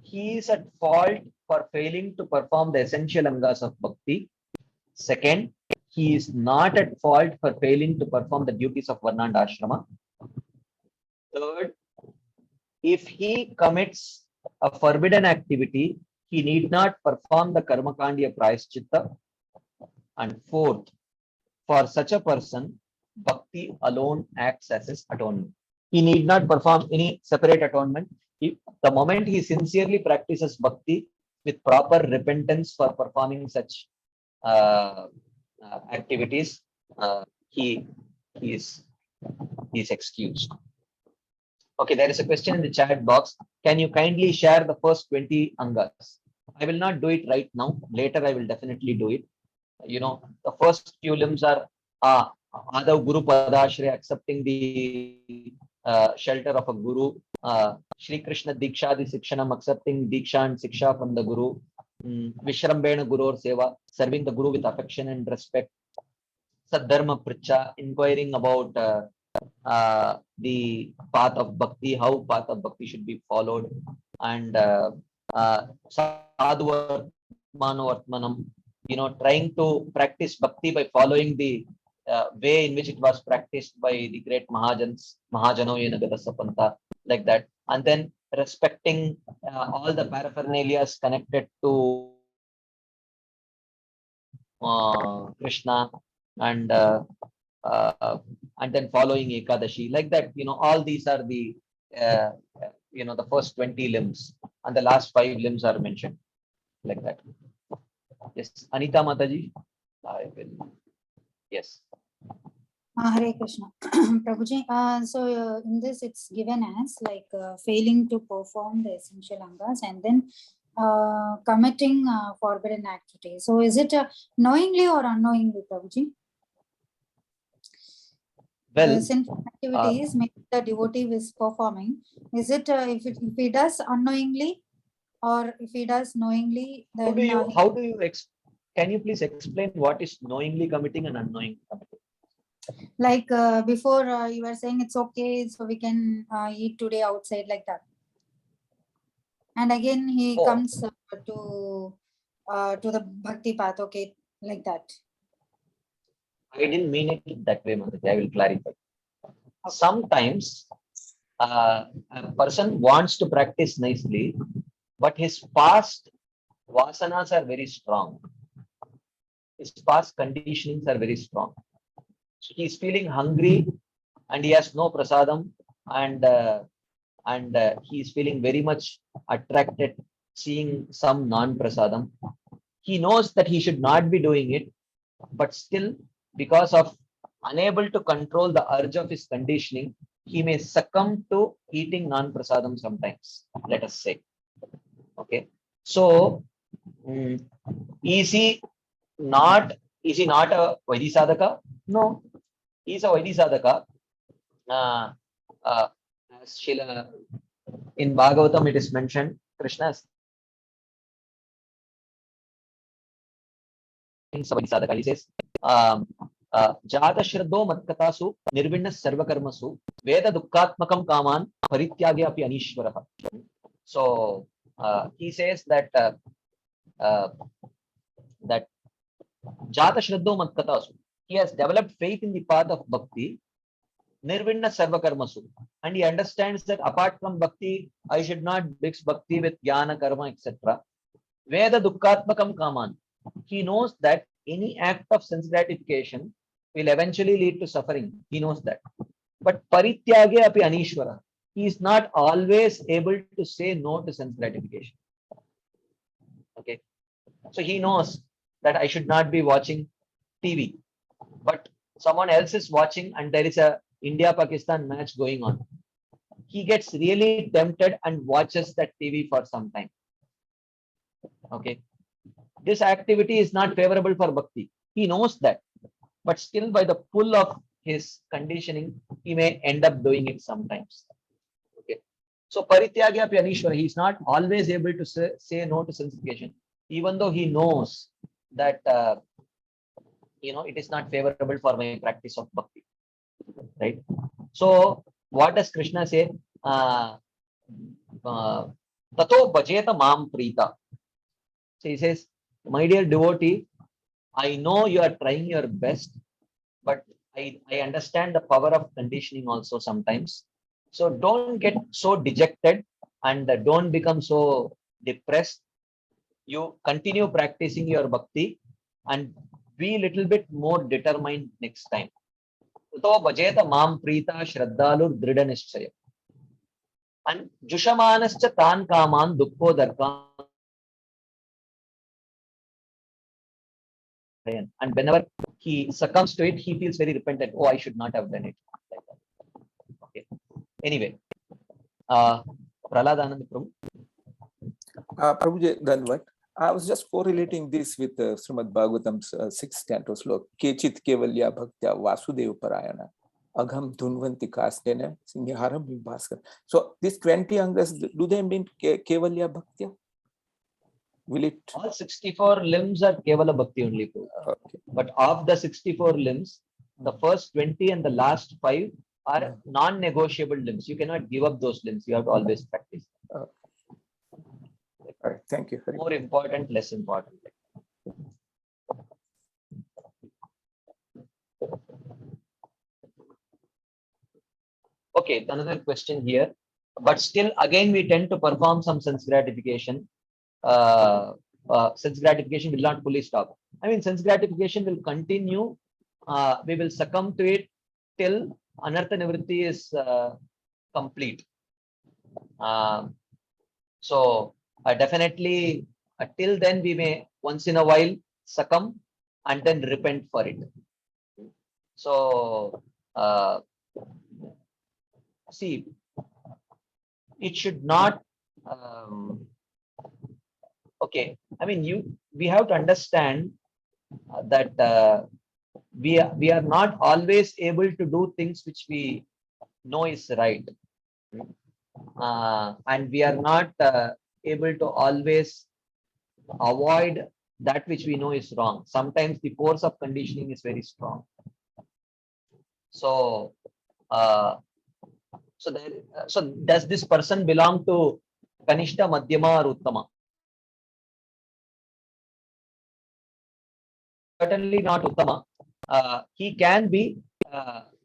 Speaker 3: he is at fault for failing to perform the essential angas of bhakti. Second, he is not at fault for failing to perform the duties of varna and ashrama. Third, if he commits a forbidden activity, he need not perform the karma kandiya prayaschitta. And fourth, for such a person, bhakti alone acts as his atonement. He need not perform any separate atonement. The moment he sincerely practices bhakti with proper repentance for performing such activities, he is excused. Okay, there is a question in the chat box. Can you kindly share the first 20 angas? I will not do it right now. Later, I will definitely do it. You know, the first few limbs are Adav Guru Padashray, accepting the shelter of a Guru. Shri Krishna Diksha, the Sikshanam, accepting Diksha and Siksha from the Guru. Vishrambena Guru or Seva, serving the Guru with affection and respect. Saddharma Pricha, inquiring about the path of bhakti, how path of bhakti should be followed, and sadhu vartmanam, you know, trying to practice bhakti by following the way in which it was practiced by the great Mahajans, Mahajano Yenagata, like that, and then respecting all the paraphernalias connected to Krishna, and then following Ekadashi, like that. You know, all these are the you know, the first 20 limbs, and the last 5 limbs are mentioned, like that. Yes, Anita Mataji, I will. Yes.
Speaker 6: Hare Krishna. Prabhuji, so in this it's given as like failing to perform the essential angas and then committing forbidden activity. So is it knowingly or unknowingly, Prabhuji?
Speaker 3: Well,
Speaker 6: The sinful activities maybe the devotee is performing. Is it if he does unknowingly or if he does knowingly, then
Speaker 3: can you please explain what is knowingly committing and unknowingly committing?
Speaker 6: Like before you were saying it's okay, so we can eat today outside, like that. And again he comes to the bhakti path, okay, like that.
Speaker 3: I didn't mean it that way, Mataji. I will clarify. Sometimes a person wants to practice nicely, but his past vasanas are very strong. His past conditionings are very strong. So he is feeling hungry and he has no prasadam, and he is feeling very much attracted seeing some non-prasadam. He knows that he should not be doing it, but still, because of unable to control the urge of his conditioning, he may succumb to eating non-prasadam sometimes, let us say. Okay, so is he not a Vaidhi sadhaka? No, he is a Vaidhi sadhaka. In Bhagavatam it is mentioned, Krishna sadhaka. He says, Jata Shraddho Matkatasu Nirvinna Sarvakarmasu Veda Dukkatmakam Kaman Parityagya Api Anishwaraha. So he says that that Jata Shraddho Matkatasu, he has developed faith in the path of bhakti, Nirvinna Sarvakarmasu, and he understands that apart from bhakti, I should not mix bhakti with jnana, karma, etc. Veda Dukkatmakam Kaman, he knows that any act of sense gratification will eventually lead to suffering. He knows that. But Parityagya Api Anishwara, he is not always able to say no to sense gratification. Okay. So he knows that I should not be watching TV, but someone else is watching and there is a India-Pakistan match going on. He gets really tempted and watches that TV for some time. Okay. This activity is not favorable for bhakti. He knows that, but still by the pull of his conditioning, he may end up doing it sometimes. Okay. So Parityagya Pyanishwara, he is not always able to say no to sensification, even though he knows that it is not favorable for my practice of bhakti. Right. So what does Krishna say? Tato bhajeta mam prita. So he says, my dear devotee, I know you are trying your best, but I understand the power of conditioning also sometimes. So don't get so dejected and don't become so depressed. You continue practicing your bhakti and be a little bit more determined next time. Tato bhajeta mam prita shraddhalur drida nishchaya. And jushamanascha tan kaman dukkho darkan. And whenever he succumbs to it, he feels very repentant. Oh, I should not have done it. Like that. Okay. Anyway, Prahlad Anand Prabhu.
Speaker 4: Prabhuji, Dandavat. I was just correlating this with Srimad Bhagavatam's 6th canto slok. Kechit kevalya bhaktya vasudev parayana agham dhunvanti kastena singharam vibhaskar. So these 20 angas, do they mean kevalya bhaktya? Will it?
Speaker 3: All 64 limbs are Kevala Bhakti only.
Speaker 4: Okay.
Speaker 3: But of the 64 limbs, the first 20 and the last 5 are non-negotiable limbs. You cannot give up those limbs. You have to always practice.
Speaker 4: All right. Thank you.
Speaker 3: More important, less important. Okay, another question here. But still, again, we tend to perform some sense gratification. Sense gratification will not fully stop. I mean, sense gratification will continue. We will succumb to it till anartha nivritti is complete. So definitely till then we may once in a while succumb and then repent for it. So see, it should not okay, I mean, we have to understand that we are not always able to do things which we know is right, and we are not able to always avoid that which we know is wrong. Sometimes the force of conditioning is very strong. So, so does this person belong to Kanishta, Madhyama, or Uttama? Certainly not Uttama. He can be,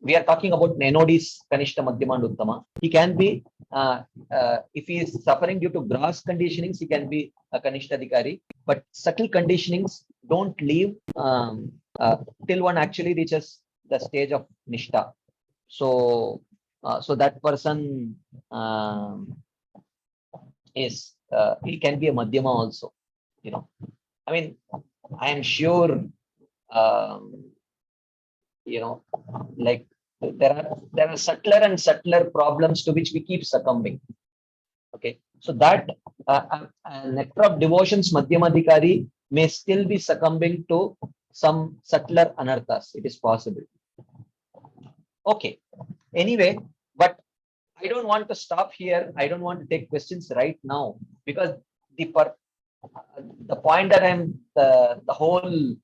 Speaker 3: we are talking about NOD's Kanishta, Madhyama, and Uttama. He can be, if he is suffering due to gross conditionings, he can be a Kanishta Adhikari. But subtle conditionings don't leave till one actually reaches the stage of Nishta. So, so that person is, he can be a Madhyama also. I mean, I am sure, like there are subtler and subtler problems to which we keep succumbing. Okay, so that nectar of devotions Madhyamadhikari may still be succumbing to some subtler anarthas. It is possible. Okay. Anyway, but I don't want to stop here. I don't want to take questions right now because the point that the whole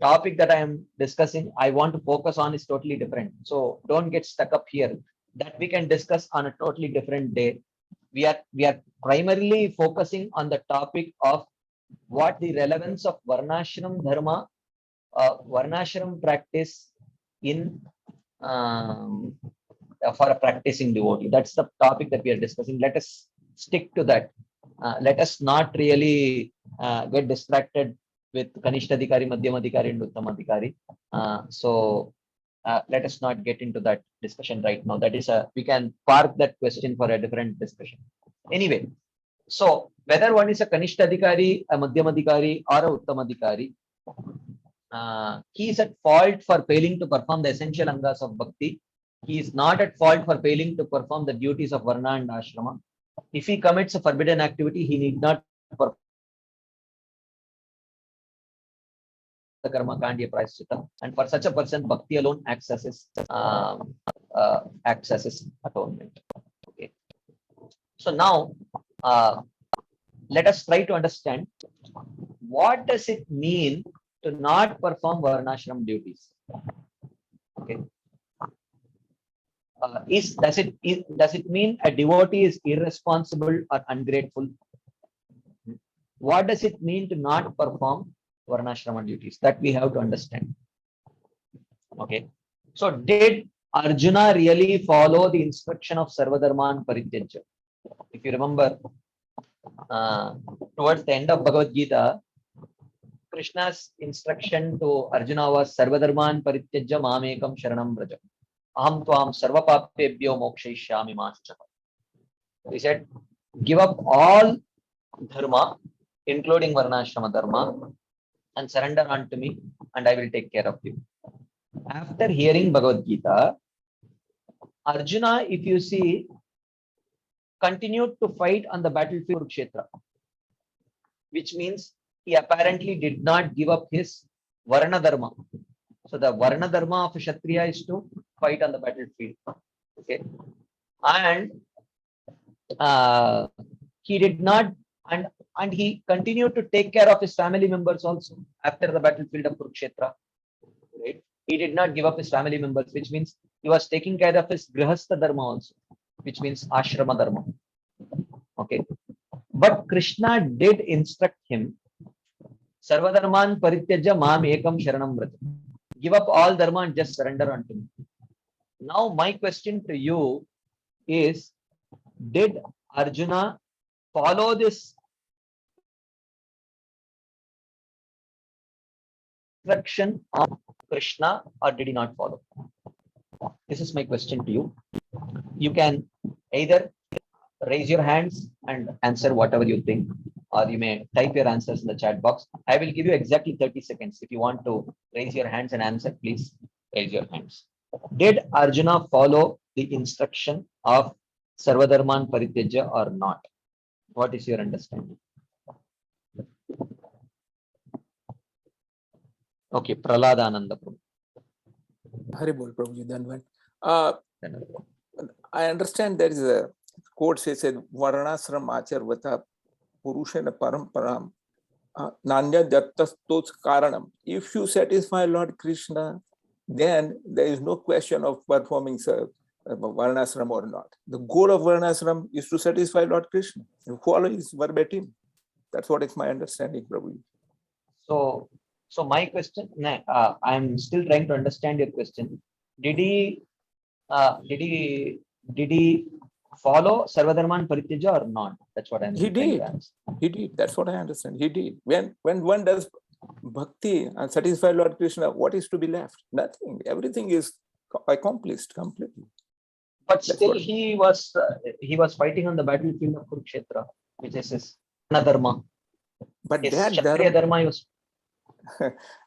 Speaker 3: topic that I am discussing, I want to focus on is totally different. So don't get stuck up here. That we can discuss on a totally different day. We are primarily focusing on the topic of what the relevance of Varnashram Dharma, Varnashram practice in for a practicing devotee. That's the topic that we are discussing. Let us stick to that. Let us not really get distracted with Kanishta Adhikari, Madhyama Adhikari, and Uttama Adhikari. So let us not get into that discussion right now. That is we can park that question for a different discussion. Anyway, so whether one is a Kanishta Adhikari, a Madhyam Adhikari, or a Uttam Adhikari, he is at fault for failing to perform the essential angas of bhakti. He is not at fault for failing to perform the duties of varna and ashrama. If he commits a forbidden activity, he need not perform the karma kandi prayaschitta. And for such a person, bhakti alone acts as his atonement. Okay. So now, let us try to understand what does it mean to not perform varnashram duties. Okay. Does it mean a devotee is irresponsible or ungrateful? What does it mean to not perform varnashrama duties? That we have to understand. Okay. So did Arjuna really follow the instruction of Sarvadharman Parityajya? If you remember, towards the end of Bhagavad Gita, Krishna's instruction to Arjuna was Sarvadharman Parityajya Mamekam Sharanam Vraja. Aham tvam sarva papebhyo mokshayishyami ma shachah. He said, give up all dharma, including varnashrama dharma, and surrender unto me, and I will take care of you. After hearing Bhagavad Gita, Arjuna, if you see, continued to fight on the battlefield of Kurukshetra, which means he apparently did not give up his varna dharma. So the varna dharma of a Kshatriya is to fight on the battlefield. Okay. And he did not, and he continued to take care of his family members also after the battlefield of Kurukshetra. Right? He did not give up his family members, which means he was taking care of his grihastha dharma also, which means ashrama dharma. Okay. But Krishna did instruct him, Sarvadharman Parityajya Mam Ekam Sharanam Vraja. Give up all dharma and just surrender unto me. Now my question to you is, did Arjuna follow this instruction of Krishna, or did he not follow? This is my question to you. You can either raise your hands and answer whatever you think, or you may type your answers in the chat box. I will give you exactly 30 seconds. If you want to raise your hands and answer, please raise your hands. Did Arjuna follow the instruction of Sarvadharman Parityajya or not? What is your understanding? Okay, Praladananda Prabhu.
Speaker 4: Haribol Prabhuji, Dhanvan. I understand there is a quote says Varnasram Acharvata Purushena Paramparam Nanya Dattastos Karanam. If you satisfy Lord Krishna, then there is no question of performing Varnasram or not. The goal of Varnasram is to satisfy Lord Krishna. You follow his verbatim. That's what is my understanding, Prabhu.
Speaker 3: So my question, I'm still trying to understand your question. Did he follow Sarvadharman Parityajya or not? That's what I'm
Speaker 4: He did.
Speaker 3: answer.
Speaker 4: He did. That's what I understand. He did. When one does bhakti and satisfy Lord Krishna, what is to be left? Nothing. Everything is accomplished completely.
Speaker 3: But still, he was fighting on the battlefield of Kurukshetra, which is his dharma.
Speaker 4: But
Speaker 3: his
Speaker 4: that
Speaker 3: Kshatriya dharma was.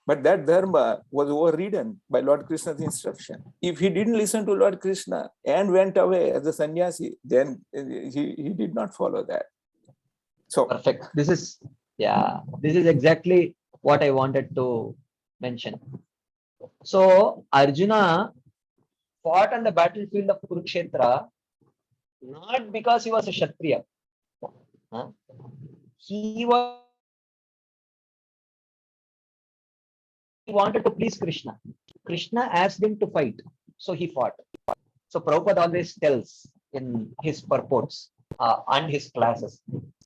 Speaker 4: But that dharma was overridden by Lord Krishna's instruction. If he didn't listen to Lord Krishna and went away as a sannyasi, then he did not follow that. So
Speaker 3: perfect. This is exactly what I wanted to mention. So Arjuna fought on the battlefield of Kurukshetra not because he was a Kshatriya. He wanted to please Krishna. Krishna asked him to fight, so he fought. So Prabhupada always tells in his purports and his classes,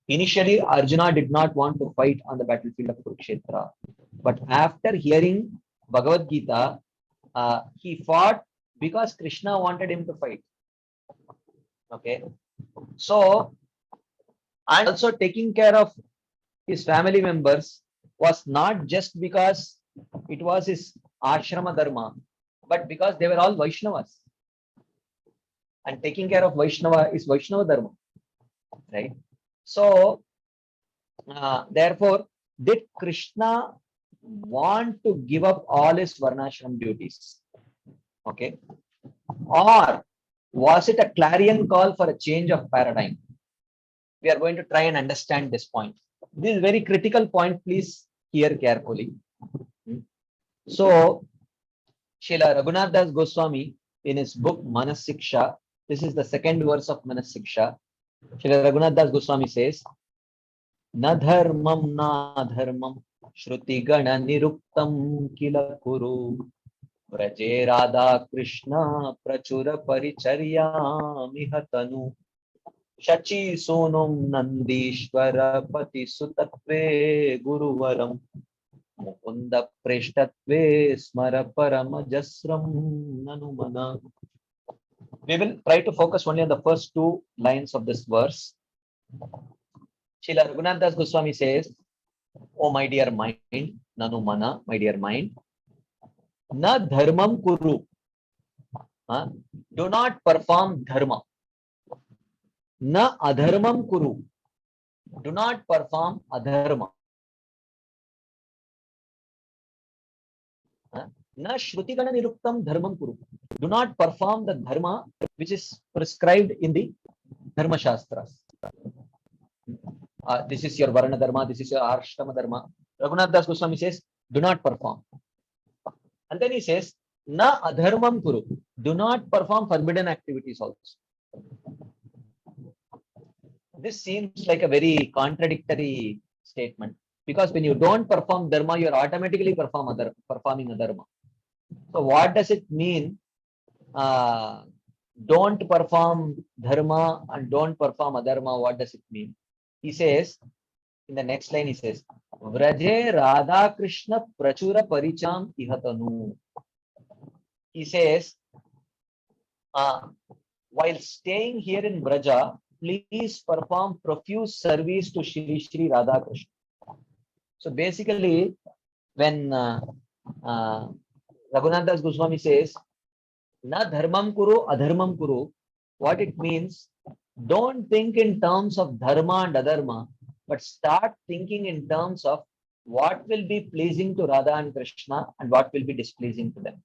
Speaker 3: initially Arjuna did not want to fight on the battlefield of Kurukshetra, but after hearing Bhagavad Gita, he fought because Krishna wanted him to fight. Okay, so and also taking care of his family members was not just because it was his ashrama dharma, but because they were all Vaishnavas. And taking care of Vaishnava is Vaishnava Dharma, right? So, therefore, did Krishna want to give up all his Varnashram duties? Okay. Or was it a clarion call for a change of paradigm? We are going to try and understand this point. This is a very critical point. Please hear carefully. So, Srila Raghunath Das Goswami, in his book Manas Siksha, this is the second verse of Manas Siksha. Srila Raghunath Das Goswami says, Na dharmam na dharmam shruti gana niruktam kila kuru vraje radha krishna prachura paricharya mihatanu shachi sonam nandishvara pati sutatve guruvaram mukunda preshtatve smara paramajasram nanumana. We will try to focus only on the first two lines of this verse. Srila Raghunath Das Goswami says, "Oh my dear mind, nanumana, my dear mind, na dharmam kuru. Do not perform dharma. Na adharmam kuru. Do not perform adharma. Na shrutigana niruktam dharmam kuru. Do not perform the dharma which is prescribed in the Dharma Shastras. This is your Varna Dharma, this is your Ashrama Dharma." Raghunath Das Goswami says, do not perform. And then he says, na adharmam kuru. Do not perform forbidden activities also. This seems like a very contradictory statement, because when you don't perform dharma, you are automatically performing adharma. So what does it mean? Don't perform dharma and don't perform adharma. What does it mean? He says, in the next line, he says, Vraje Radha Krishna Prachura Paricham Ihatanu. He says, while staying here in Braja, please perform profuse service to Shri Shri Radha Krishna. So basically, when Raghunath Das Goswami says, na dharmam kuru, adharmam kuru, what it means, don't think in terms of dharma and adharma, but start thinking in terms of what will be pleasing to Radha and Krishna and what will be displeasing to them.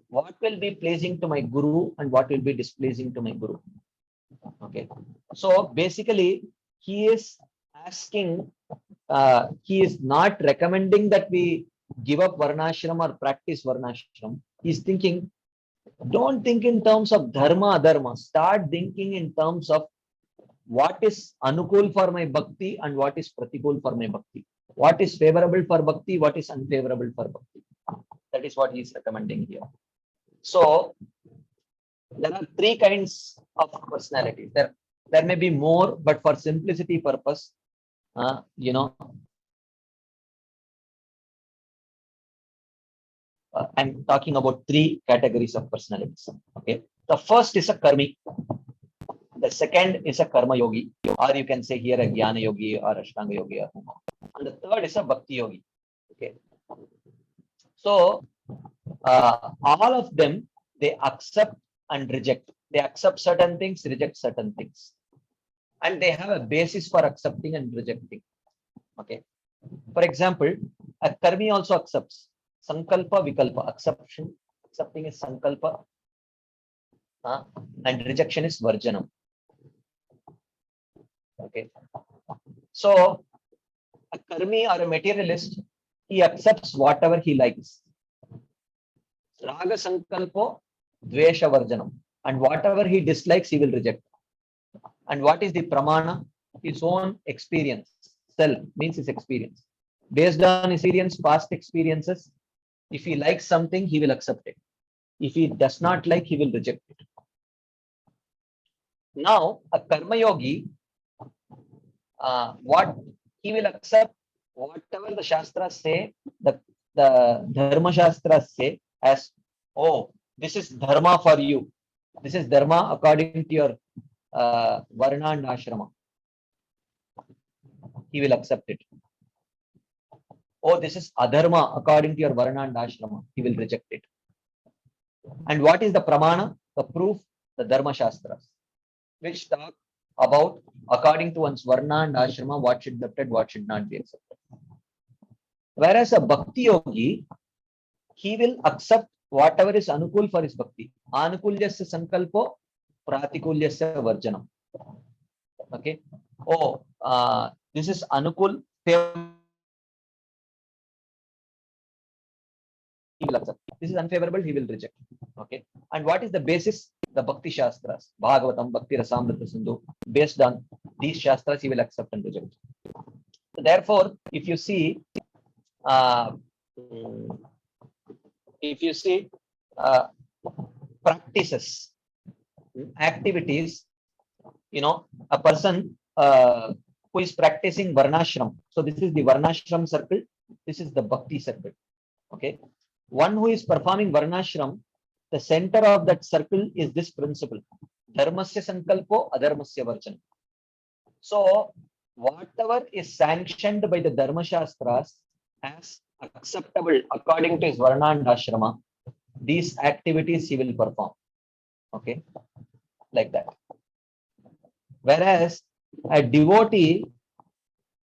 Speaker 3: What will be pleasing to my Guru and what will be displeasing to my Guru. Okay. So basically, he is asking, he is not recommending that we give up Varnashram or practice Varnashram. He is thinking, don't think in terms of dharma, adharma. Start thinking in terms of what is anukul for my bhakti and what is pratikul for my bhakti. What is favorable for bhakti, what is unfavorable for bhakti. That is what he is recommending here. So there are three kinds of personalities. There may be more, but for simplicity purpose, I'm talking about three categories of personalities. Okay, the first is a karmi. The second is a karma yogi, or you can say here a jnana yogi or ashtanga yogi, and the third is a bhakti yogi. Okay, so all of them, they accept and reject. They accept certain things, reject certain things, and they have a basis for accepting and rejecting. Okay, for example, a karmi also accepts sankalpa, vikalpa. Accepting is sankalpa, and rejection is varjanam. Okay, so a karmi or a materialist, he accepts whatever he likes. Raga sankalpo, dvesha varjanam, and whatever he dislikes, he will reject. And what is the pramana? His own experience. Self means his experience. Based on his experience, past experiences, if he likes something, he will accept it. If he does not like, he will reject it. Now, a karma yogi, what he will accept, whatever the shastras say, the dharma shastras say, as, oh, this is dharma for you. This is dharma according to your varna and ashrama. He will accept it. Oh, this is adharma according to your varna and ashrama. He will reject it. And what is the pramana? The proof, the Dharma Shastras, which talk about according to one's varna and ashrama, what should be accepted, what should not be accepted. Whereas a bhakti yogi, he will accept whatever is anukul for his bhakti. Anukulyasya sankalpo, pratikulyasya varjanam. Okay. Oh, this is anukul, he will accept. This is unfavorable, he will reject. Okay. And what is the basis? The Bhakti Shastras, Bhagavatam, Bhakti Rasamrita Sindhu. Based on these Shastras, he will accept and reject. So therefore, if you see, practices, activities, a person who is practicing Varnashram. So this is the Varnashram circle. This is the Bhakti circle. Okay. One who is performing Varnashram, the center of that circle is this principle. Dharmasya sankalpo, adharmasya varchanam. So whatever is sanctioned by the Dharma Shastras as acceptable according to his Varna and Ashrama, these activities he will perform. Okay. Like that. Whereas a devotee,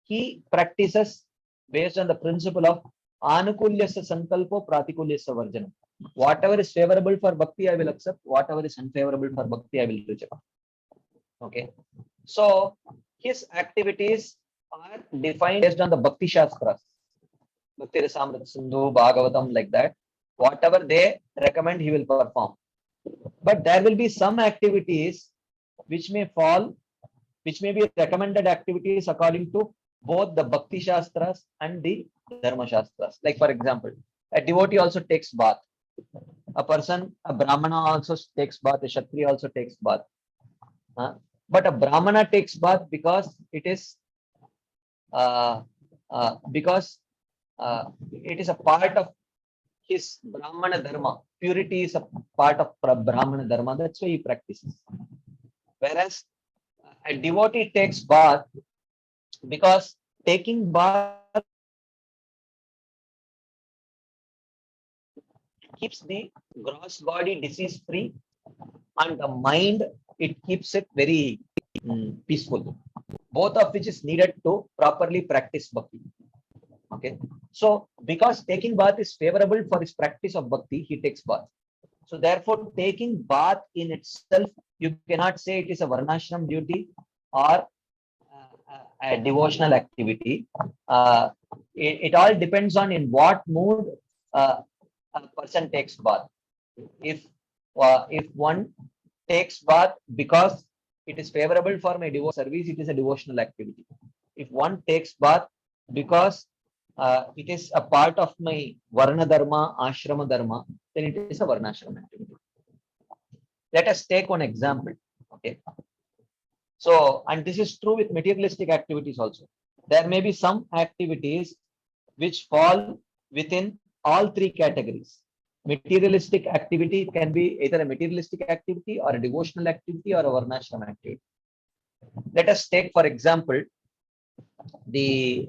Speaker 3: he practices based on the principle of Anukulyasya sankalpo, pratikulyasya varjanam. Whatever is favorable for bhakti, I will accept. Whatever is unfavorable for bhakti, I will reject. Okay. So his activities are defined based on the Bhakti Shastras. Bhakti Rasamrita Sindhu, Bhagavatam, like that. Whatever they recommend, he will perform. But there will be some activities which may be recommended activities according to both the Bhakti Shastras and the Dharma Shastras. Like for example, a devotee also takes bath. A Brahmana also takes bath, a Kshatriya also takes bath. But a Brahmana takes bath because it is a part of his Brahmana Dharma. Purity is a part of Brahmana Dharma. That's why he practices. Whereas a devotee takes bath because taking bath keeps the gross body disease free, and the mind, it keeps it very peaceful. Both of which is needed to properly practice bhakti. Okay. So because taking bath is favorable for his practice of bhakti, he takes bath. So therefore, taking bath in itself, you cannot say it is a varnashram duty or a devotional activity. It all depends on in what mood a person takes bath. If one takes bath because it is favorable for my devotional service, it is a devotional activity. If one takes bath because it is a part of my Varna Dharma, Ashrama Dharma, then it is a Varnashram activity. Let us take one example. Okay. So, and this is true with materialistic activities also. There may be some activities which fall within all three categories. Materialistic activity can be either a materialistic activity or a devotional activity or a Varnashram activity. Let us take, for example, the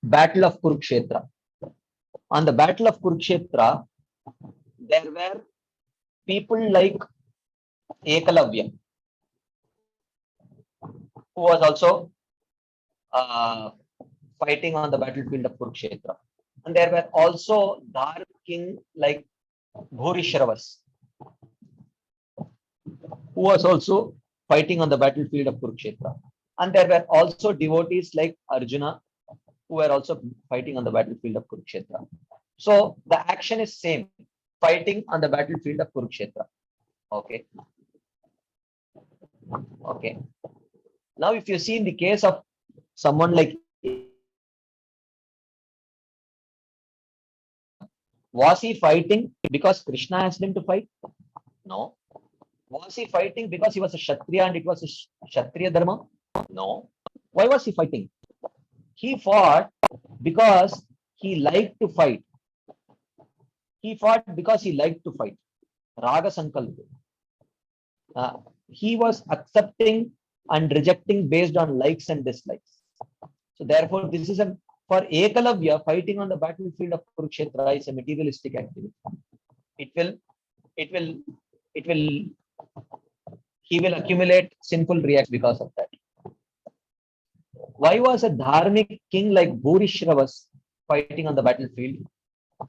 Speaker 3: battle of Kurukshetra. On the battle of Kurukshetra, there were people like Ekalavya, who was also fighting on the battlefield of Kurukshetra. And there were also dark king like Bhurishravas, who was also fighting on the battlefield of Kurukshetra. And there were also devotees like Arjuna, who were also fighting on the battlefield of Kurukshetra. So the action is same, fighting on the battlefield of Kurukshetra. Okay. Okay. Now, if you see in the case of someone like, was he fighting because Krishna asked him to fight? No. Was he fighting because he was a Kshatriya and it was a Kshatriya Dharma? No. Why was he fighting? He fought because he liked to fight. He fought because he liked to fight. Raga Sankalpa. He was accepting and rejecting based on likes and dislikes. So therefore, this is for Ekalavya, fighting on the battlefield of Kurukshetra is a materialistic activity. it will, it will, it will, he will accumulate sinful reacts because of that. Why was a dharmic king like Bhurishrava fighting on the battlefield?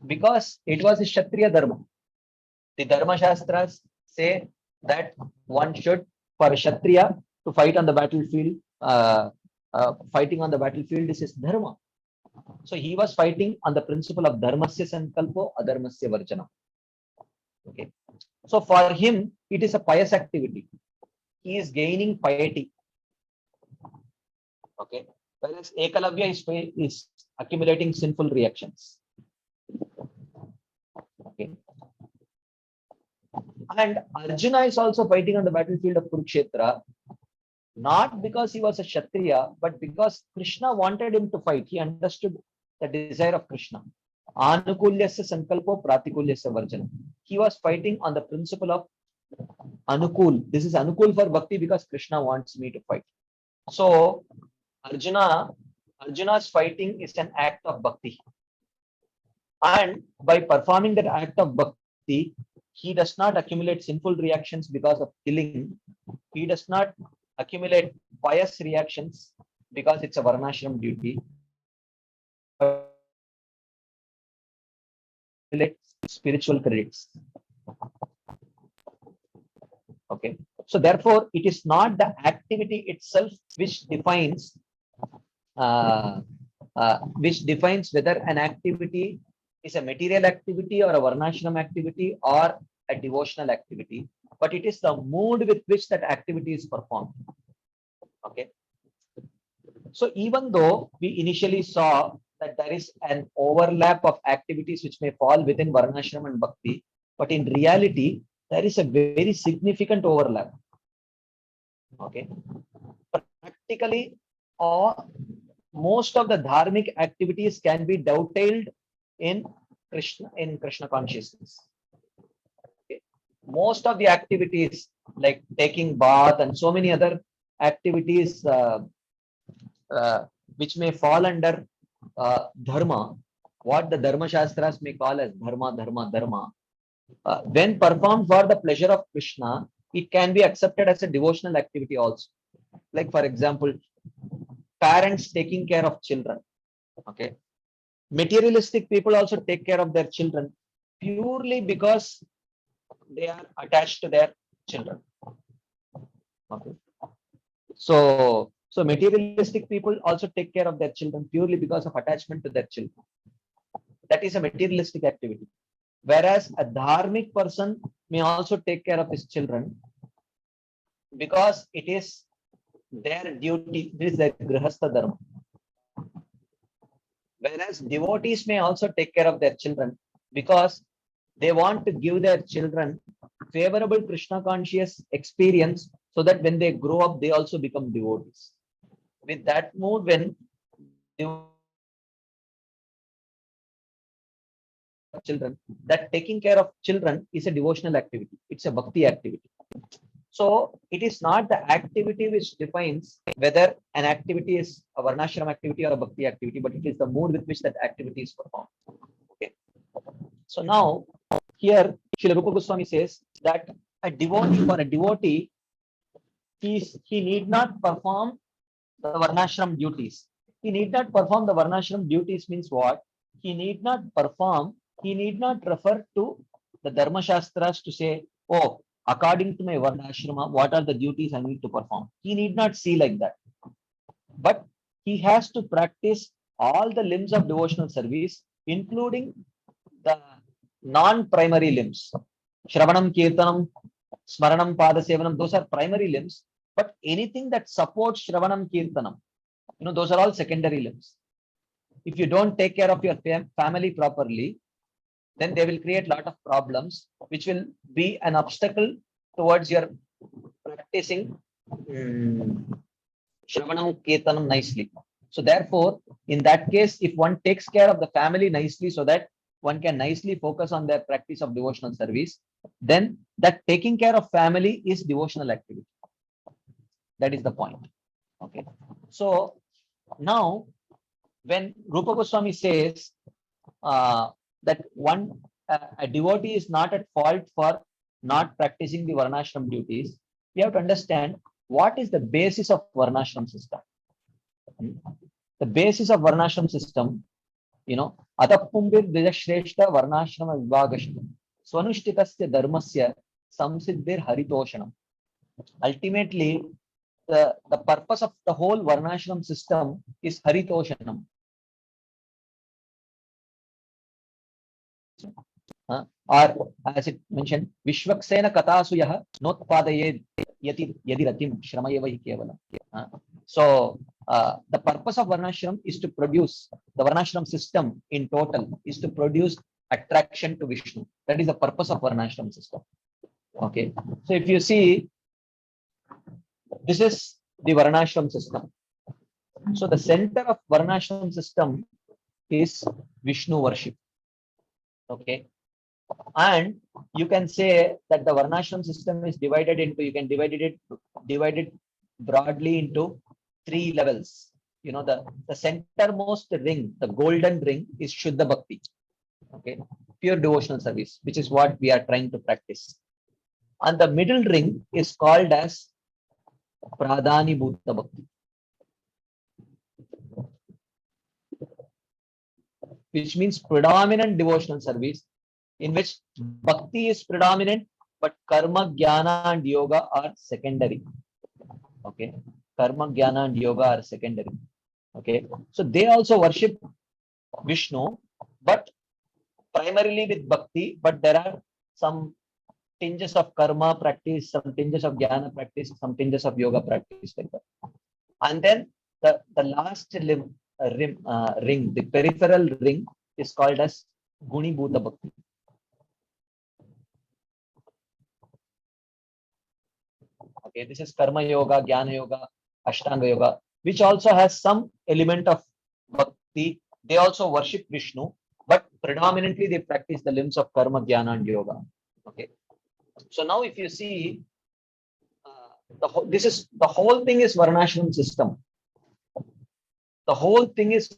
Speaker 3: Because it was a Kshatriya dharma. The Dharma Shastras say that one should, for a Kshatriya to fight on the battlefield, fighting on the battlefield, this is dharma. So he was fighting on the principle of dharmasya sankalpo, adharmasya varjana. Okay. So for him, it is a pious activity. He is gaining piety. Okay. Whereas Ekalavya is accumulating sinful reactions. Okay. And Arjuna is also fighting on the battlefield of Kurukshetra, not because he was a Kshatriya, but because Krishna wanted him to fight. He understood the desire of Krishna. Anukulyasya sankalpo pratikulyasya varjana. He was fighting on the principle of Anukul. This is Anukul for Bhakti because Krishna wants me to fight. So Arjuna's fighting is an act of Bhakti. And by performing that act of Bhakti, he does not accumulate sinful reactions because of killing. He does not accumulate pious reactions because it's a varnashram duty. Spiritual credits. Okay. So therefore, it is not the activity itself which defines whether an activity is a material activity or a varnashram activity or a devotional activity, but it is the mood with which that activity is performed. Okay. So even though we initially saw that there is an overlap of activities which may fall within varnashram and bhakti, but in reality, there is a very significant overlap. Okay. Practically, most of the dharmic activities can be dovetailed in Krishna consciousness. Okay. Most of the activities like taking bath and so many other activities which may fall under dharma, what the Dharma Shastras may call as dharma, when performed for the pleasure of Krishna, it can be accepted as a devotional activity also. Like for example, parents taking care of children. Okay. Materialistic people also take care of their children purely because they are attached to their children. Okay. So materialistic people also take care of their children purely because of attachment to their children. That is a materialistic activity. Whereas a dharmic person may also take care of his children because it is their duty, this is their grihastha dharma. Whereas devotees may also take care of their children because they want to give their children favorable Krishna conscious experience so that when they grow up, they also become devotees. With that mood, when children, that taking care of children is a devotional activity. It's a bhakti activity. So it is not the activity which defines whether an activity is a varnashram activity or a bhakti activity, but it is the mood with which that activity is performed. Okay. So now here Srila Rupa Goswami says that a devotee, he need not perform the varnashram duties. He need not perform the varnashram duties means what? He need not refer to the Dharma Shastras to say, oh, according to my varnashrama, what are the duties I need to perform? He need not see like that. But he has to practice all the limbs of devotional service, including the non-primary limbs. Shravanam, Kirtanam, Smaranam, Padasevanam, those are primary limbs. But anything that supports Shravanam, Kirtanam, those are all secondary limbs. If you don't take care of your family properly, then they will create a lot of problems, which will be an obstacle towards your practicing Shravanam, Kirtanam nicely. So therefore, in that case, if one takes care of the family nicely so that one can nicely focus on their practice of devotional service, then that taking care of family is devotional activity. That is the point. Okay. So now, when Rupa Goswami says that a devotee is not at fault for not practicing the varnashram duties, we have to understand what is the basis of varnashram system. The basis of varnashram system, Atapumbir Dvijashreshta Varnashrama Vivagashtam Swanushtitasya Dharmasya Samsiddhir Haritoshanam. Ultimately, the purpose of the whole Varnashram system is Haritoshanam. Or as it mentioned, Vishwaksena Katasuyaha Notpadayed Yadiratim Shramayeva Kevala. So the purpose of Varnashram is to produce, the Varnashram system in total is to produce attraction to Vishnu. That is the purpose of Varnashram system. Okay. So if you see, this is the Varnashram system. So the center of Varnashram system is Vishnu worship. Okay. And you can say that the Varnashram system is divided into, you can divide it broadly into 3 levels. The centermost ring, the golden ring, is Shuddha Bhakti. Okay, pure devotional service, which is what we are trying to practice. And the middle ring is called as Pradhani Bhuta Bhakti, which means predominant devotional service, in which bhakti is predominant, but karma, jnana, and yoga are secondary. Okay, karma, jnana, and yoga are secondary. Okay, so they also worship Vishnu, but primarily with bhakti, but there are some tinges of karma practice, some tinges of jnana practice, some tinges of yoga practice, like that. And then the last ring, the peripheral ring, is called as Guni Bhuta Bhakti. Okay, this is Karma Yoga, Jnana Yoga, Ashtanga Yoga, which also has some element of bhakti. They also worship Vishnu, but predominantly they practice the limbs of Karma, Jnana, and Yoga. Okay, so now if you see, the whole thing is Varnashram system. The whole thing is,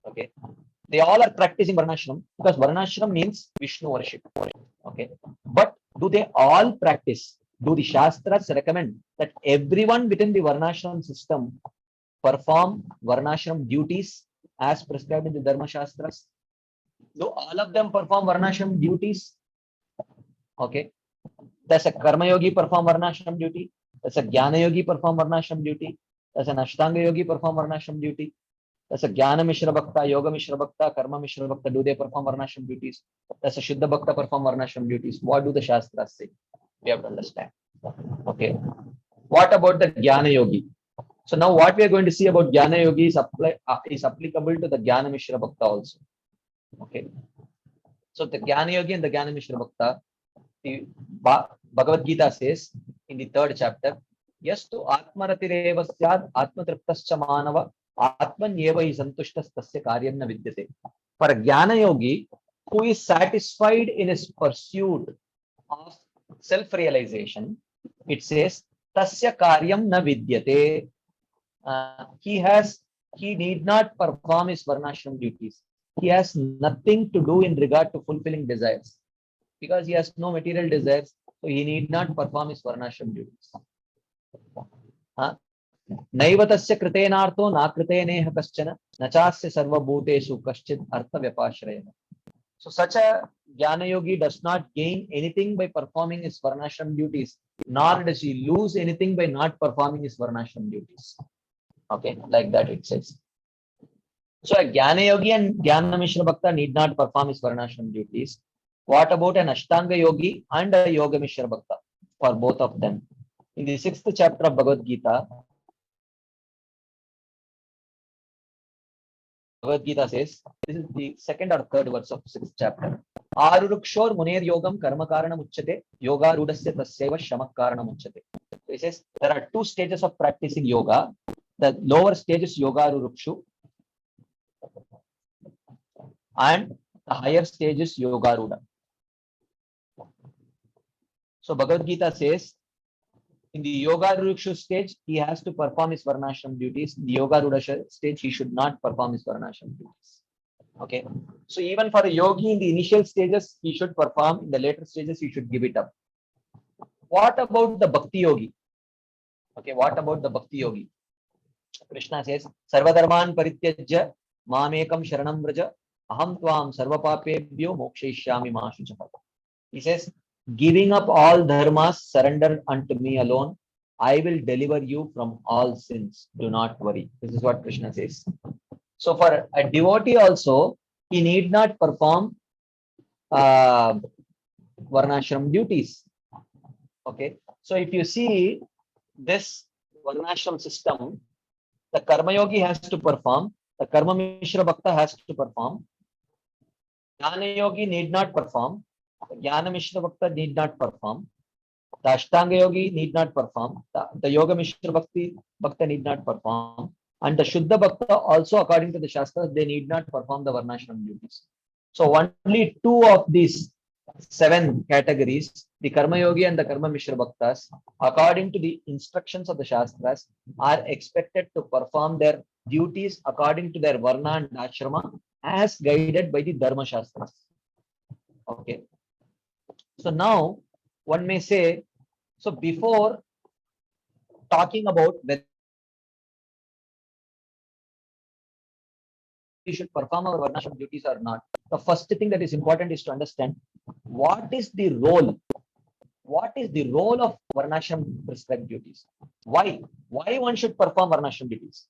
Speaker 3: okay, they all are practicing Varnashram because Varnashram means Vishnu worship. Okay, but do they all practice? Do the Shastras recommend that everyone within the Varnashram system perform Varnashram duties as prescribed in the Dharma Shastras? Do all of them perform Varnashram duties? Okay, does a Karma Yogi perform Varnashram duty? Does a Jnana Yogi perform Varnashram duty? Does an Ashtanga Yogi perform Varnashram duty? Does a Jnana Mishra Bhakta, Yoga Mishra Bhakta, Karma Mishra Bhakta, do they perform Varnashram duties? Does a Shuddha Bhakta perform Varnashram duties? What do the Shastras say? We have to understand. Okay. What about the Jnana Yogi? So now what we are going to see about Jnana Yogi is applicable to the Jnana Mishra Bhakta also. Okay. So the Jnana Yogi and the Jnana Mishra Bhakta, the Bhagavad Gita says in the 3rd chapter, Yastu Atmaratireva Syad Atmatriptascha Manava Atmanyeva hi santushtas tasya karyam na vidyate. For a Jnana Yogi who is satisfied in his pursuit of self-realization, it says tasya karyam na vidyate. He need not perform his Varnashram duties. He has nothing to do in regard to fulfilling desires because he has no material desires, so he need not perform his Varnashram duties. Naivatasya kritenartho na kriteneha kaschana nachasya sarva bhuteshu kaschid artha vyapashrayana. So such a Jnana Yogi does not gain anything by performing his Varnashram duties, nor does he lose anything by not performing his Varnashram duties. Okay, like that it says. So a Jnana Yogi and Jnana Mishra Bhakta need not perform his Varnashram duties. What about an Ashtanga Yogi and a Yoga Mishra Bhakta? For both of them. In the 6th chapter of Bhagavad Gita says, this is the 2nd or 3rd verse of 6th chapter. Arurukshor Muner Yogam Karma Karana Muchyate Yoga Rudasya Tasyeva Shama Karana Muchyate. It says there are 2 stages of practicing yoga. The lower stage is Yoga Rurukshu and the higher stage is Yoga Ruda. So Bhagavad Gita says In the Yoga Ruksha stage, he has to perform his Varnashram duties. In the Yoga Rudasha stage, he should not perform his Varnashram duties. Okay. So even for a yogi in the initial stages, he should perform. In the later stages, he should give it up. What about the Bhakti Yogi? Okay, what about the Bhakti Yogi? Krishna says, Sarvadharman Parityajya Mamekam Sharanam Vraja Aham Tvam Sarvapapebhyo Mokshayishyami Ma Shuchah. He says, giving up all dharmas, surrender unto me alone. I will deliver you from all sins. Do not worry. This is what Krishna says. So for a devotee also, he need not perform Varnashram duties. Okay. So if you see this Varnashram system, the Karma Yogi has to perform, the Karma Mishra Bhakta has to perform, Jnana Yogi need not perform, the Jnana Mishra Bhakta need not perform, the Ashtanga Yogi need not perform, the Yoga Mishra Bhakta need not perform, and the Shuddha Bhakta also, according to the Shastras, they need not perform the Varnashram duties. So only two of these 7 categories, the Karma Yogi and the Karma Mishra Bhaktas, according to the instructions of the Shastras, are expected to perform their duties according to their Varna and Ashrama as guided by the Dharma Shastras. Okay. So now one may say, so before talking about whether we should perform our Varnashram duties or not, the first thing that is important is to understand what is the role of Varnashram prescribed duties. Why one should perform Varnashram duties?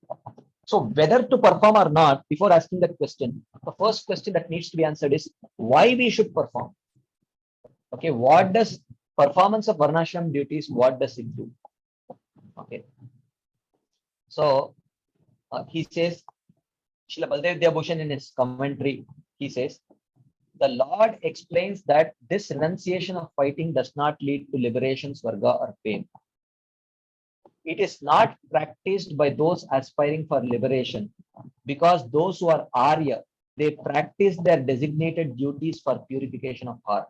Speaker 3: So whether to perform or not, before asking that question, the first question that needs to be answered is why we should perform. Okay, what does performance of Varnashram duties, what does it do? Okay. So he says, Srila Baldev Devabhushan in his commentary, he says, the Lord explains that this renunciation of fighting does not lead to liberation, Swarga or fame. It is not practiced by those aspiring for liberation because those who are Arya, they practice their designated duties for purification of heart.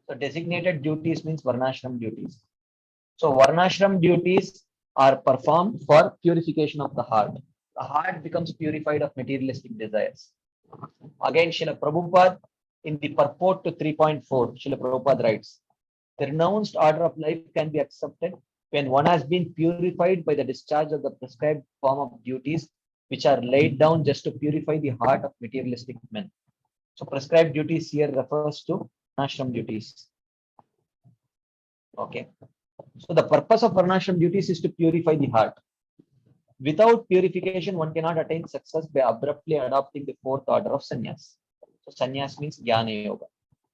Speaker 3: So designated duties means Varnashram duties. So Varnashram duties are performed for purification of the heart. The heart becomes purified of materialistic desires. Again, Srila Prabhupada, in the purport to 3.4, Srila Prabhupada writes, the renounced order of life can be accepted when one has been purified by the discharge of the prescribed form of duties which are laid down just to purify the heart of materialistic men. So prescribed duties here refers to Varnashram duties. Okay. So the purpose of Varnashram duties is to purify the heart. Without purification, one cannot attain success by abruptly adopting the 4th order of sannyas. So sannyas means Jnana Yoga,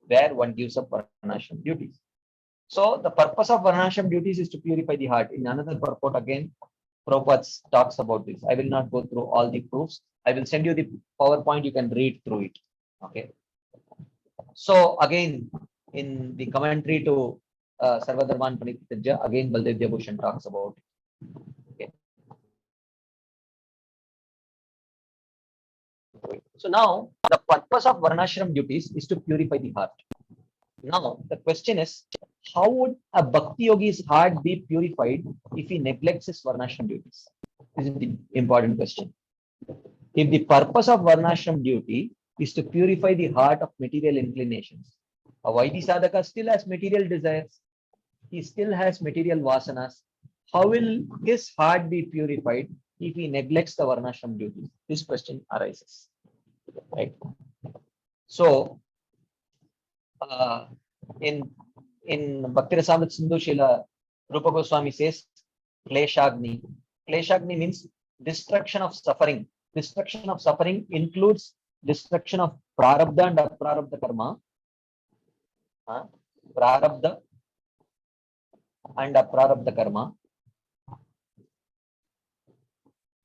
Speaker 3: where one gives up Varnashram duties. So the purpose of Varnashram duties is to purify the heart. In another purport again, Prabhupada talks about this. I will not go through all the proofs. I will send you the PowerPoint, you can read through it. Okay. So again, in the commentary to Sarvadharman Panitajya, again Baldev Devabhushan talks about it. So now the purpose of Varnashram duties is to purify the heart. Now the question is, how would a Bhakti Yogi's heart be purified if he neglects his Varnashram duties? This is the important question. If the purpose of Varnashram duty is to purify the heart of material inclinations, a Vaidhi Sadhaka still has material desires. He still has material vasanas. How will his heart be purified if he neglects the Varnashram duties? This question arises. Right. So, in Bhakti Rasamrita Sindhu, Srila Rupa Goswami says, Kleshagni. Kleshagni means destruction of suffering. Destruction of suffering includes destruction of prarabdha and aprarabdha karma. Prarabdha and aprarabdha karma,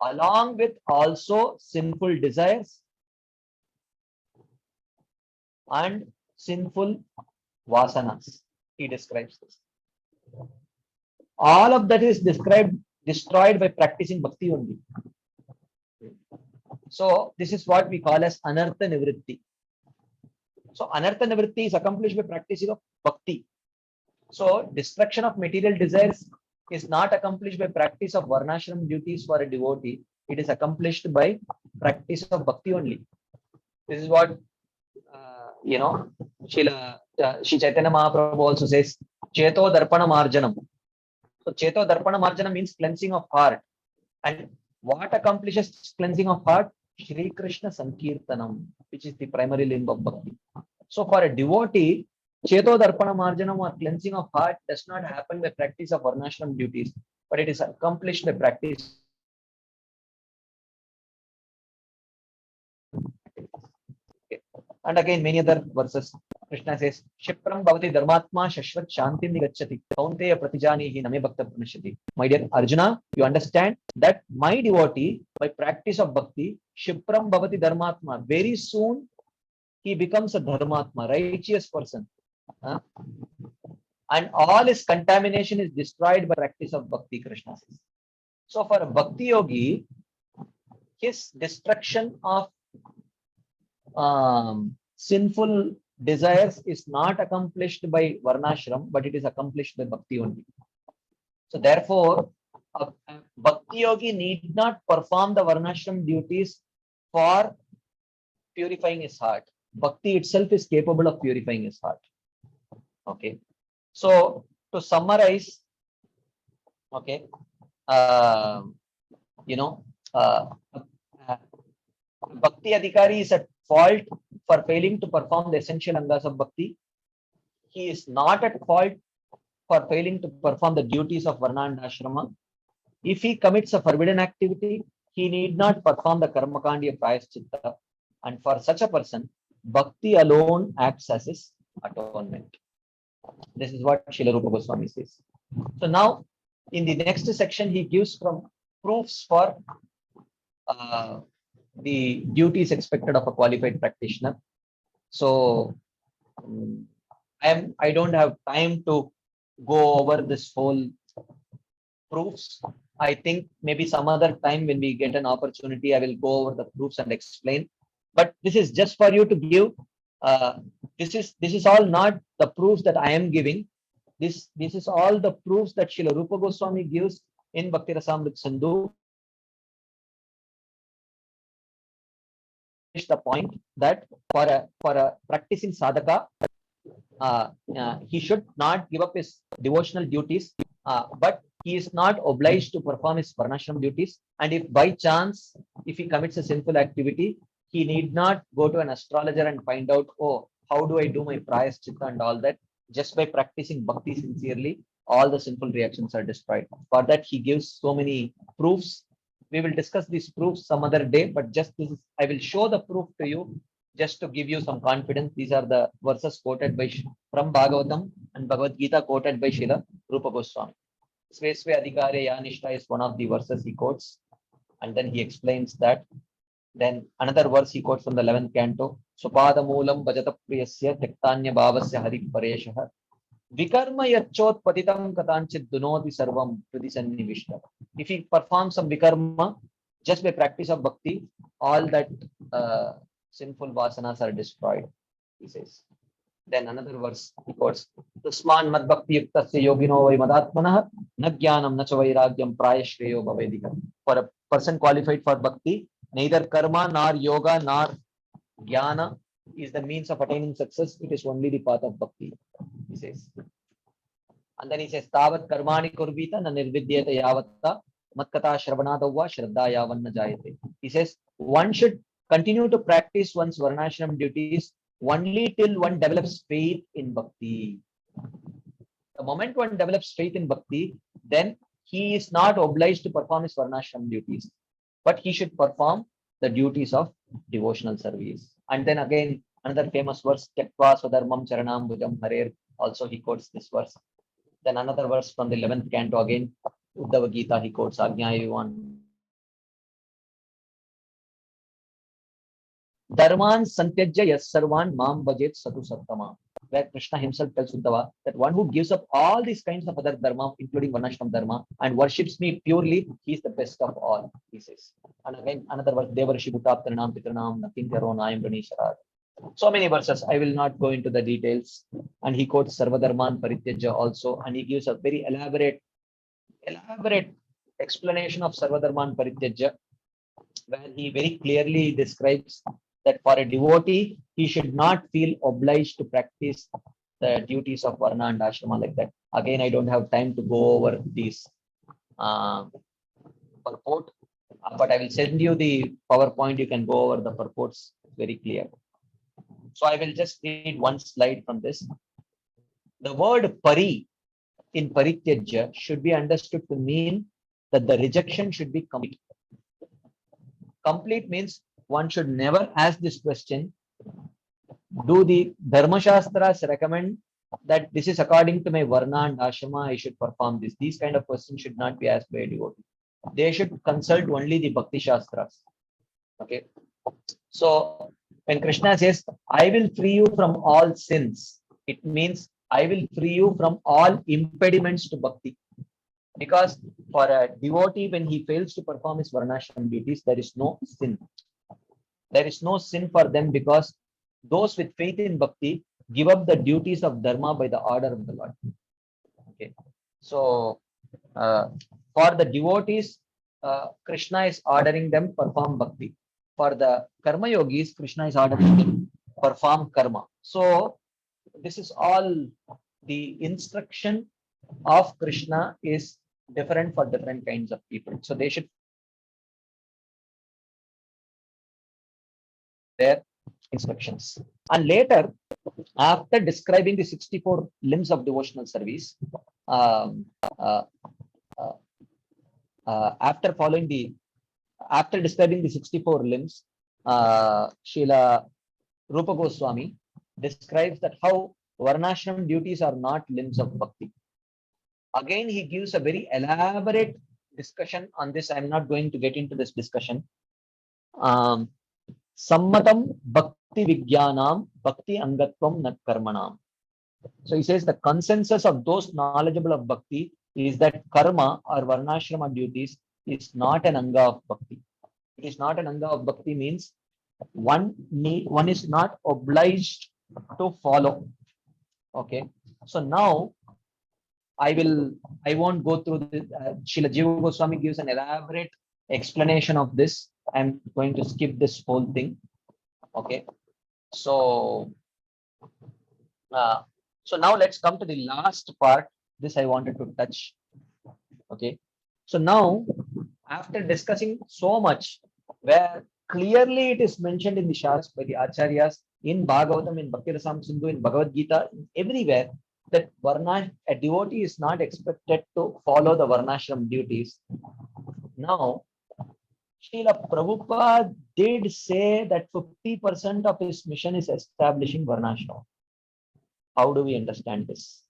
Speaker 3: along with also sinful desires and sinful vasanas. He describes this. All of that is destroyed by practicing bhakti only. So this is what we call as anartha nivritti. So anartha nivritti is accomplished by practicing of bhakti. So destruction of material desires is not accomplished by practice of varnashram duties for a devotee. It is accomplished by practice of bhakti only. This is what Shri Chaitanya Mahaprabhu also says, Cheto Darpana Marjanam. So Cheto Darpana Marjanam means cleansing of heart. And what accomplishes cleansing of heart? Shri Krishna Sankirtanam, which is the primary limb of bhakti. So for a devotee, Cheto Darpana Marjanam or cleansing of heart does not happen by practice of varnashram duties, but it is accomplished by practice. And again, many other verses, Krishna says, Shipram bhavati dharmatma shashvat shantim nigacchati kaunteya pratijanihi name bhakta pranashati. My dear Arjuna, you understand that my devotee, by practice of bhakti, Shipram bhavati dharmatma, very soon he becomes a dharmatma, righteous person. And all his contamination is destroyed by practice of bhakti, Krishna says. So for a bhakti yogi, his destruction of sinful desires is not accomplished by varnashram, but it is accomplished by bhakti only. So therefore, a bhakti yogi need not perform the varnashram duties for purifying his heart. Bhakti itself is capable of purifying his heart. Okay. So to summarize, okay, bhakti adhikari is at fault for failing to perform the essential angas of bhakti. He is not at fault for failing to perform the duties of varna and ashrama. If he commits a forbidden activity, he need not perform the karmakandi of prayaschitta. And for such a person, bhakti alone acts as his atonement. This is what Srila Rupa Goswami says. So now, in the next section, he gives from proofs for the duties expected of a qualified practitioner. So I don't have time to go over this whole proofs. I think maybe some other time when we get an opportunity, I will go over the proofs and explain. But this is just for you to give. This is all not the proofs that I am giving. This is all the proofs that Srila Rupa Goswami gives in Bhakti Rasamrita Sindhu. The point that for a practicing sadhaka, he should not give up his devotional duties, but he is not obliged to perform his varnashram duties. And if by chance, if he commits a sinful activity, he need not go to an astrologer and find out, oh, how do I do my prayaschitta and all that. Just by practicing bhakti sincerely, all the sinful reactions are destroyed. For that, he gives so many proofs. We will discuss these proofs some other day, but just this is, I will show the proof to you just to give you some confidence. These are the verses quoted by from Bhagavatam and Bhagavad Gita quoted by Srila Rupa Goswami. Sve Sve Adhikare Yanishta is one of the verses he quotes, and then he explains that. Then another verse he quotes from the 11th canto. Supada Moolam Bhajata Priyasya Tektanya Bhavasya Hari Pareshah Vikarma Yachot Patitam Katanchit Dunoti Sarvam Pradisannivishta. If he performs some vikarma just by practice of bhakti, all that sinful vasanas are destroyed, he says. Then another verse he quotes, Tusman Mad Bhakti Yuktasya Yogino Vai Madatmanah Nagyanam Nacha Vairagyam Prayashreyo Bhavedika. For a person qualified for bhakti, neither karma nor yoga nor jnana is the means of attaining success. It is only the path of bhakti, he says. And then he says, Tavat karmani kurbita na nirvidyata yavatta matkata shravanadavva shraddha yavanna jayate. He says, one should continue to practice one's varnashram duties only till one develops faith in bhakti. The moment one develops faith in bhakti, then he is not obliged to perform his varnashram duties, but he should perform the duties of devotional service. And then again, another famous verse, Tyaktva Swadharmam Charanam Bhujam Harer, also he quotes this verse. Then another verse from the 11th canto again, Uddhava Gita, he quotes Agnya Dharman Santyajya Yas Sarvan Mam Bhajet Satu Sattama, where Krishna himself tells Uddhava that one who gives up all these kinds of other dharma, including Varnashram dharma, and worships me purely, he is the best of all, he says. And again, another verse, Devarshi Bhutaptaranam Pitranam Nakin Karo Nayam Pranisharat. So many verses, I will not go into the details. And he quotes Sarvadharman Parityaja also, and he gives a very elaborate elaborate explanation of Sarvadharman Parityajya, where he very clearly describes that for a devotee, he should not feel obliged to practice the duties of Varna and Ashrama like that. Again, I don't have time to go over these purport, but I will send you the PowerPoint. You can go over the purports very clear. So I will just read one slide from this. The word pari in Parityajya should be understood to mean that the rejection should be complete. Complete means one should never ask this question, do the Dharma Shastras recommend that this is according to my Varna and Ashrama, I should perform this? These kind of questions should not be asked by a devotee. They should consult only the Bhakti Shastras. Okay. So when Krishna says, I will free you from all sins, it means I will free you from all impediments to Bhakti. Because for a devotee, when he fails to perform his Varnashram duties, there is no sin. There is no sin for them, because those with faith in Bhakti give up the duties of Dharma by the order of the Lord. Okay. So for the devotees, Krishna is ordering them perform Bhakti. For the Karma Yogis, Krishna is ordering them perform Karma. So this is all the instruction of Krishna is different for different kinds of people. So they should their instructions. And later, after describing the 64 limbs of devotional service, after describing the 64 limbs, Srila Rupa Goswami describes that how Varnashram duties are not limbs of Bhakti. Again, he gives a very elaborate discussion on this. I'm not going to get into this discussion. Sammatam Bhakti Vijnanam Bhakti Angatvam Nat Karmanam. So he says the consensus of those knowledgeable of Bhakti is that karma or Varnashrama duties is not an anga of Bhakti. It is not an anga of Bhakti means one is not obliged to follow. Okay. So now I won't go through this. Srila Jiva Goswami gives an elaborate explanation of this. I'm going to skip this whole thing. Okay. So now let's come to the last part. This I wanted to touch. Okay. So now, after discussing so much, where clearly it is mentioned in the Shastras by the Acharyas, in Bhagavatam, in Bhakti Rasam Sindhu, in Bhagavad Gita, everywhere, that a devotee is not expected to follow the Varnashram duties. Now, Srila Prabhupada did say that 50% of his mission is establishing Varnashram. How do we understand this?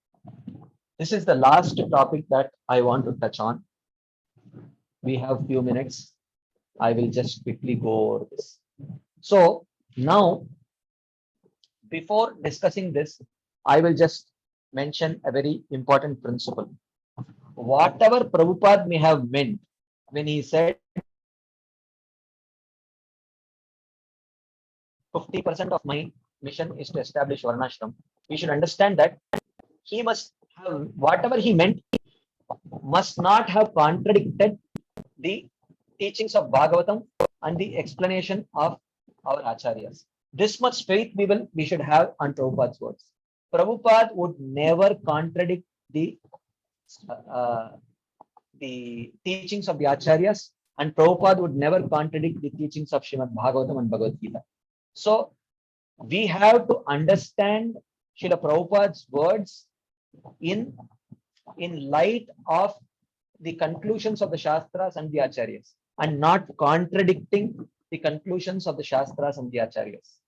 Speaker 3: This is the last topic that I want to touch on. We have few minutes. I will just quickly go over this. So now, before discussing this, I will just mention a very important principle. Whatever Prabhupada may have meant when he said 50% of my mission is to establish Varnashram, we should understand that he must have, whatever he meant must not have contradicted the teachings of Bhagavatam and the explanation of our Acharyas. This much faith we should have on Prabhupada's words. Prabhupada would never contradict the teachings of the Acharyas, and Prabhupada would never contradict the teachings of Srimad Bhagavatam and Bhagavad Gita. So we have to understand Srila Prabhupada's words in light of the conclusions of the Shastras and the Acharyas, and not contradicting the conclusions of the Shastras and the Acharyas.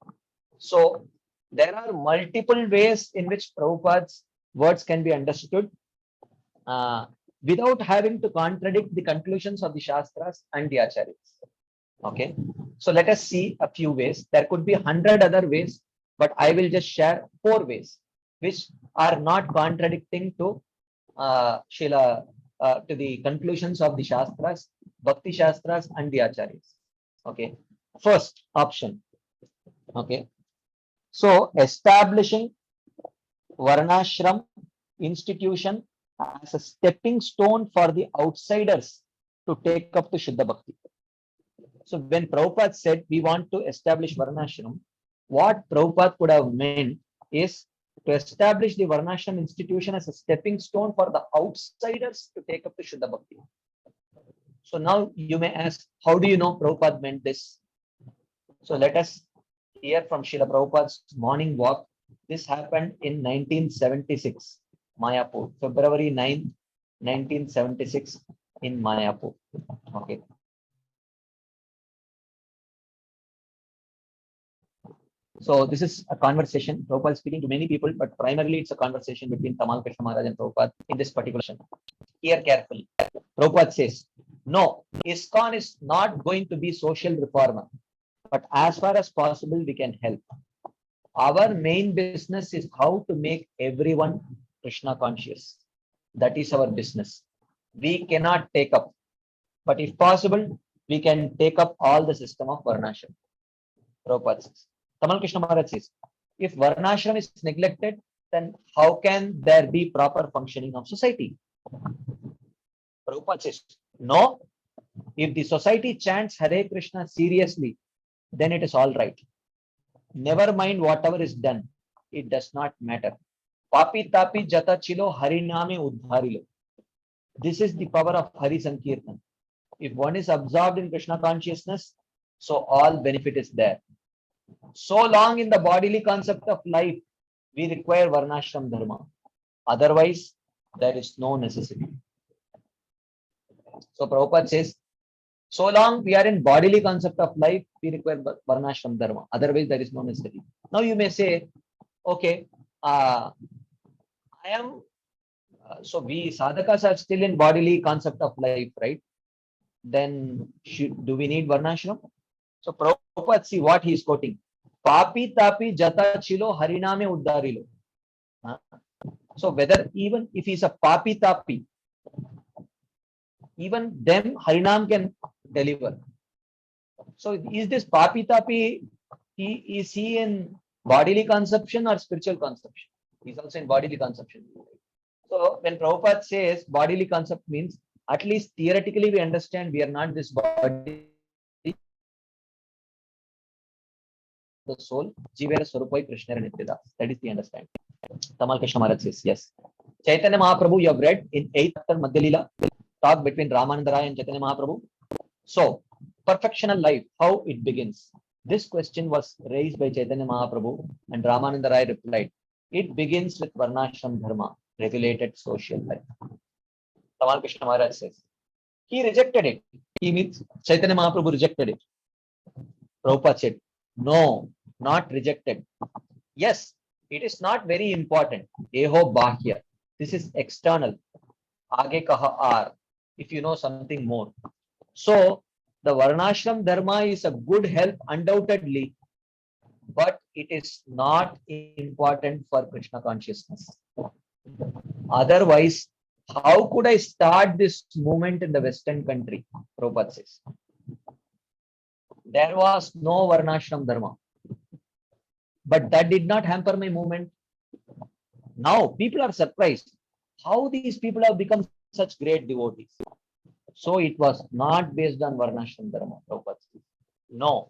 Speaker 3: So there are multiple ways in which Prabhupada's words can be understood without having to contradict the conclusions of the Shastras and the Acharyas. Okay. So let us see a few ways. There could be 100 other ways, but I will just share 4 ways which are not contradicting to to the conclusions of the Shastras, Bhakti Shastras and the Acharyas. Okay. First option. Okay. So establishing Varnashram institution as a stepping stone for the outsiders to take up the Shuddha Bhakti. So when Prabhupada said we want to establish Varnashram, what Prabhupada could have meant is to establish the Varnashram institution as a stepping stone for the outsiders to take up the Shuddha Bhakti. So now you may ask, how do you know Prabhupada meant this? So let us hear from Srila Prabhupada's morning walk. This happened in 1976, Mayapur, February 9, 1976 in Mayapur. Okay. So this is a conversation. Prabhupada is speaking to many people, but primarily it's a conversation between Tamal Krishna Maharaj and Prabhupada in this particular session. Hear carefully. Prabhupada says, no, ISKCON is not going to be social reformer, but as far as possible, we can help. Our main business is how to make everyone Krishna conscious. That is our business. We cannot take up, but if possible, we can take up all the system of Varnashram. Prabhupada says. Tamal Krishna Maharaj says, if Varnashram is neglected, then how can there be proper functioning of society? Prabhupada says, no, if the society chants Hare Krishna seriously, then it is all right. Never mind whatever is done, it does not matter. Papi tapi jata chilo hariname udharilo. This is the power of Hari Sankirtan. If one is absorbed in Krishna consciousness, so all benefit is there. So long in the bodily concept of life, we require Varnashram Dharma. Otherwise, there is no necessity. So Prabhupada says, so long we are in bodily concept of life, we require Varnashram Dharma. Otherwise, there is no necessity. Now you may say, okay, so we sadhakas are still in bodily concept of life, right? Then do we need Varnashram? So Prabhupada, see what he is quoting. Papi tapi jata chilo hariname uddarilo. So whether even if he is a papi tapi, even them Harinam can deliver. So is this papi tapi, is he in bodily consumption or spiritual consumption? He is also in bodily consumption. So when Prabhupada says bodily concept means, at least theoretically we understand we are not this body, the soul, Jivera Swarupai Krishna Nityadas. That is the understanding. Tamal Krishna Maharaj says, yes. Chaitanya Mahaprabhu, you have read in 8th chapter Madhya Leela, talk between Ramananda Rai and Chaitanya Mahaprabhu. So, perfectional life, how it begins? This question was raised by Chaitanya Mahaprabhu and Ramananda Rai replied, it begins with Varnashram Dharma, regulated social life. Tamal Krishna Maharaj says, he rejected it. He means Chaitanya Mahaprabhu rejected it. Prabhupada said, no, not rejected. Yes, it is not very important. Eho Bahya. This is external. Aage kaha ar. If you know something more. So, the Varnashram Dharma is a good help, undoubtedly, but it is not important for Krishna consciousness. Otherwise, how could I start this movement in the Western country? Prabhupada says. There was no Varnashram Dharma. But that did not hamper my movement. Now, people are surprised how these people have become such great devotees. So, it was not based on Varnashram Dharma. Prabhupada says. No,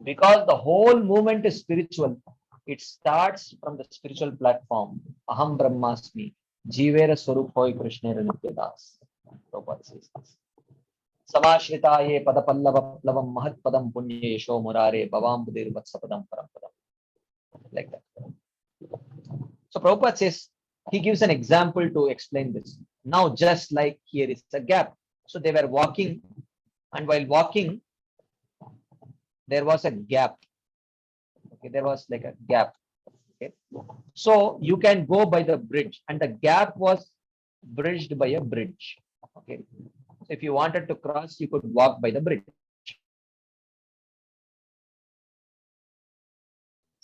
Speaker 3: because the whole movement is spiritual. It starts from the spiritual platform. Aham Brahmasmi. Jivera Swarupoi Krishna Nityadas. Prabhupada says this. Samashritaye padapallava plavam mahat padam punyesho murare bhavam budir vatsapadam parampadam. Like that. So Prabhupada says, he gives an example to explain this. Now, just like here is a gap. So they were walking, and while walking, there was a gap. Okay, there was like a gap. Okay. So you can go by the bridge, and the gap was bridged by a bridge. Okay. So if you wanted to cross, you could walk by the bridge.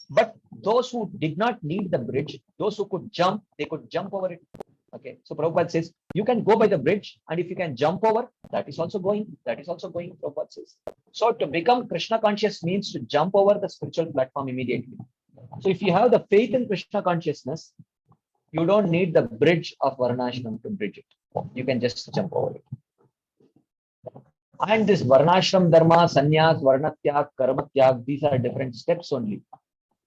Speaker 3: But those who did not need the bridge, those who could jump, they could jump over it. Okay. So Prabhupada says, you can go by the bridge, and if you can jump over, that is also going. That is also going, Prabhupada says. So to become Krishna conscious means to jump over the spiritual platform immediately. So if you have the faith in Krishna consciousness, You don't need the bridge of Varnashram to bridge it. You can just jump over it. And this Varnashram Dharma, Sannyas, Varnatyag, Karmatyag, these are different steps only.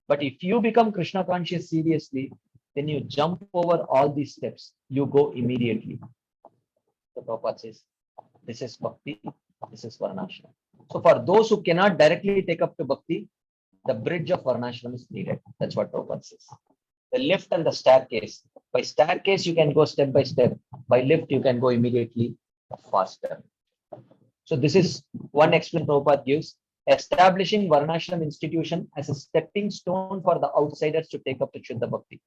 Speaker 3: But if you become Krishna conscious seriously, then you jump over all these steps. You go immediately. So Prabhupada says, this is Bhakti, this is Varnashram. So for those who cannot directly take up to Bhakti, the bridge of Varnashram is needed. That's what Prabhupada says. The lift and the staircase. By staircase, you can go step by step. By lift, you can go immediately faster. So this is one explanation Prabhupada gives. Establishing Varnashram institution as a stepping stone for the outsiders to take up to Shuddha Bhakti.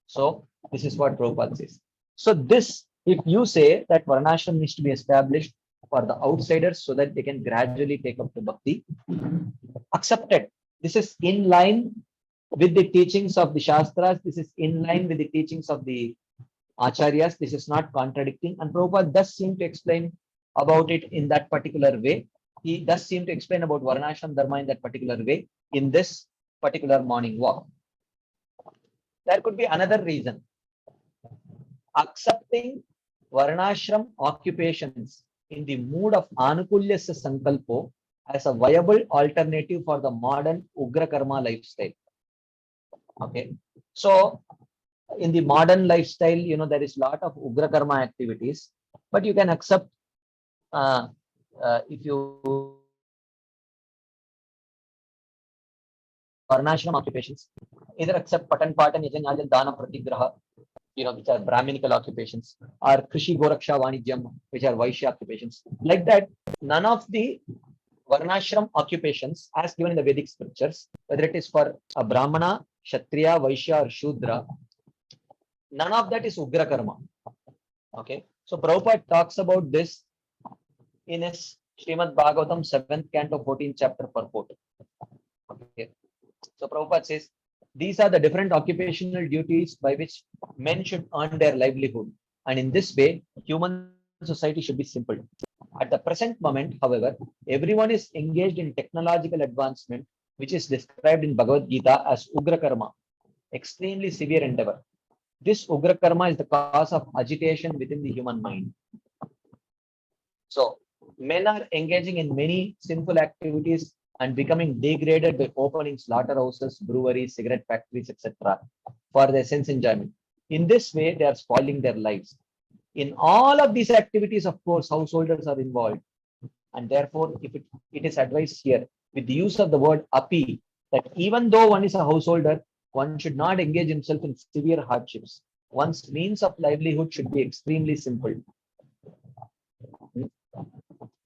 Speaker 3: So this is what Prabhupada says. So this, if you say that Varnashram needs to be established for the outsiders so that they can gradually take up to Bhakti, accepted. This is in line with the teachings of the Shastras. This is in line with the teachings of the Acharyas. This is not contradicting. And Prabhupada does seem to explain about it in that particular way. He does seem to explain about Varnashram Dharma in that particular way in this particular morning walk. There could be another reason. Accepting Varnashram occupations in the mood of Anukulyasya Sankalpo as a viable alternative for the modern Ugra Karma lifestyle. Okay. So in the modern lifestyle, there is a lot of Ugra Karma activities, but you can accept if you Varnashram occupations, either accept Patan Patan, Yajan Dana Pratigraha, which are Brahminical occupations, or Krishi Goraksha Vanijyam, which are Vaishya occupations. Like that, none of the Varnashram occupations, as given in the Vedic scriptures, whether it is for a Brahmana, Kshatriya, Vaishya, or Shudra, none of that is Ugra Karma. Okay. So Prabhupada talks about this in his Srimad Bhagavatam 7th canto 14th chapter purport. Okay. So Prabhupada says, these are the different occupational duties by which men should earn their livelihood. And in this way, human society should be simple. At the present moment, however, everyone is engaged in technological advancement, which is described in Bhagavad Gita as Ugra Karma, extremely severe endeavor. This Ugra Karma is the cause of agitation within the human mind. So, men are engaging in many sinful activities and becoming degraded by opening slaughterhouses, breweries, cigarette factories, etc. for their sense enjoyment. In this way, they are spoiling their lives. In all of these activities, of course, householders are involved. And therefore, if it is advised here with the use of the word api, that even though one is a householder, one should not engage himself in severe hardships. One's means of livelihood should be extremely simple.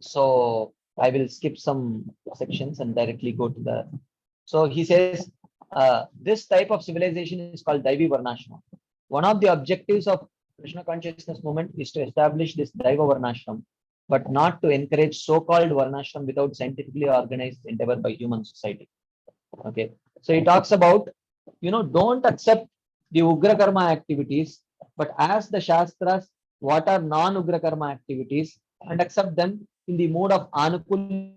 Speaker 3: So I will skip some sections and directly go to the. So he says, this type of civilization is called Daivi Varnashram. One of the objectives of Krishna consciousness movement is to establish this Daiva Varnashram, but not to encourage so-called Varnashram without scientifically organized endeavor by human society. Okay. So he talks about, don't accept the Ugra Karma activities, but ask the Shastras what are non-Ugra Karma activities and accept them in the mode of Anukul.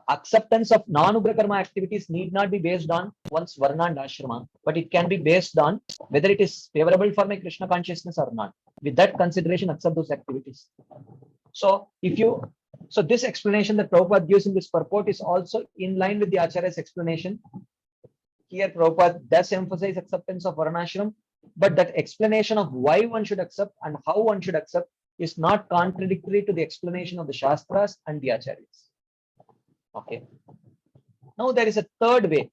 Speaker 3: Acceptance of non-Ugra Karma activities need not be based on one's Varna and Ashrama, but it can be based on whether it is favorable for my Krishna consciousness or not. With that consideration, accept those activities. So this explanation that Prabhupada gives in this purport is also in line with the Acharya's explanation. Here, Prabhupada does emphasize acceptance of Varnashram, but that explanation of why one should accept and how one should accept is not contradictory to the explanation of the Shastras and the Acharyas. Okay. Now there is a third way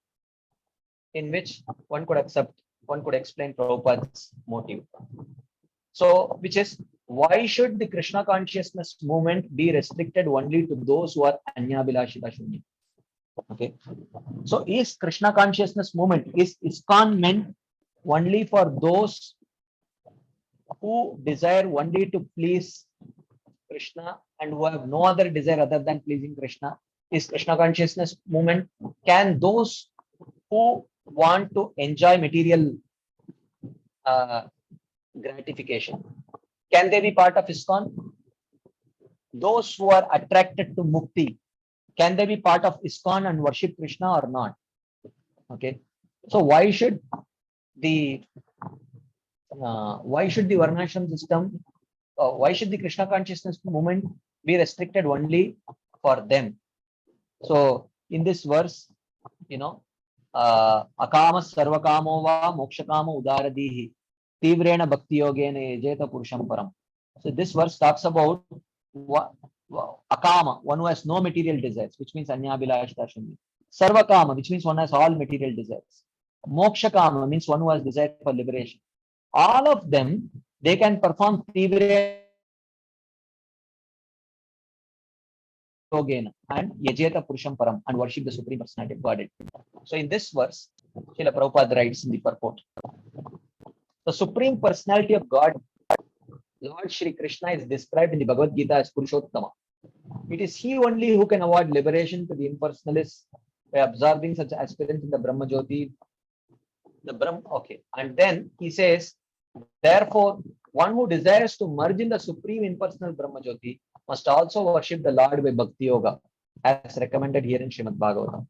Speaker 3: in which one could explain Prabhupada's motive. So, which is, why should the Krishna consciousness movement be restricted only to those who are Anyabhilashita Shunya? Okay. So, is Krishna consciousness movement, is ISKCON meant only for those who desire only to please Krishna and who have no other desire other than pleasing Krishna? Is Krishna consciousness movement, can those who want to enjoy material gratification, can they be part of ISKCON? Those who are attracted to mukti, Can they be part of ISKCON and worship Krishna or not? Okay. So why should the Varnashram system, why should the Krishna consciousness movement be restricted only for them? So in this verse, akama sarvakamo va mokshakamo udaradihi tivrena bhakti yogena yajeta purusham param. So this verse talks about akama, one who has no material desires, which means anyabhilashita shunya. Sarvakama, which means one has all material desires. Mokshakama means one who has desire for liberation. All of them, they can perform tivrena yogena and yajeta purusham param and worship the Supreme Personality of Godhead. So in this verse, Srila Prabhupada writes in the purport, the Supreme Personality of God, Lord Shri Krishna, is described in the Bhagavad Gita as Purushottama. It is he only who can award liberation to the impersonalists by absorbing such aspirants in the Brahma Jyoti. Okay. And then he says, therefore, one who desires to merge in the Supreme Impersonal Brahma Jyoti must also worship the Lord by Bhakti Yoga, as recommended here in Srimad Bhagavatam.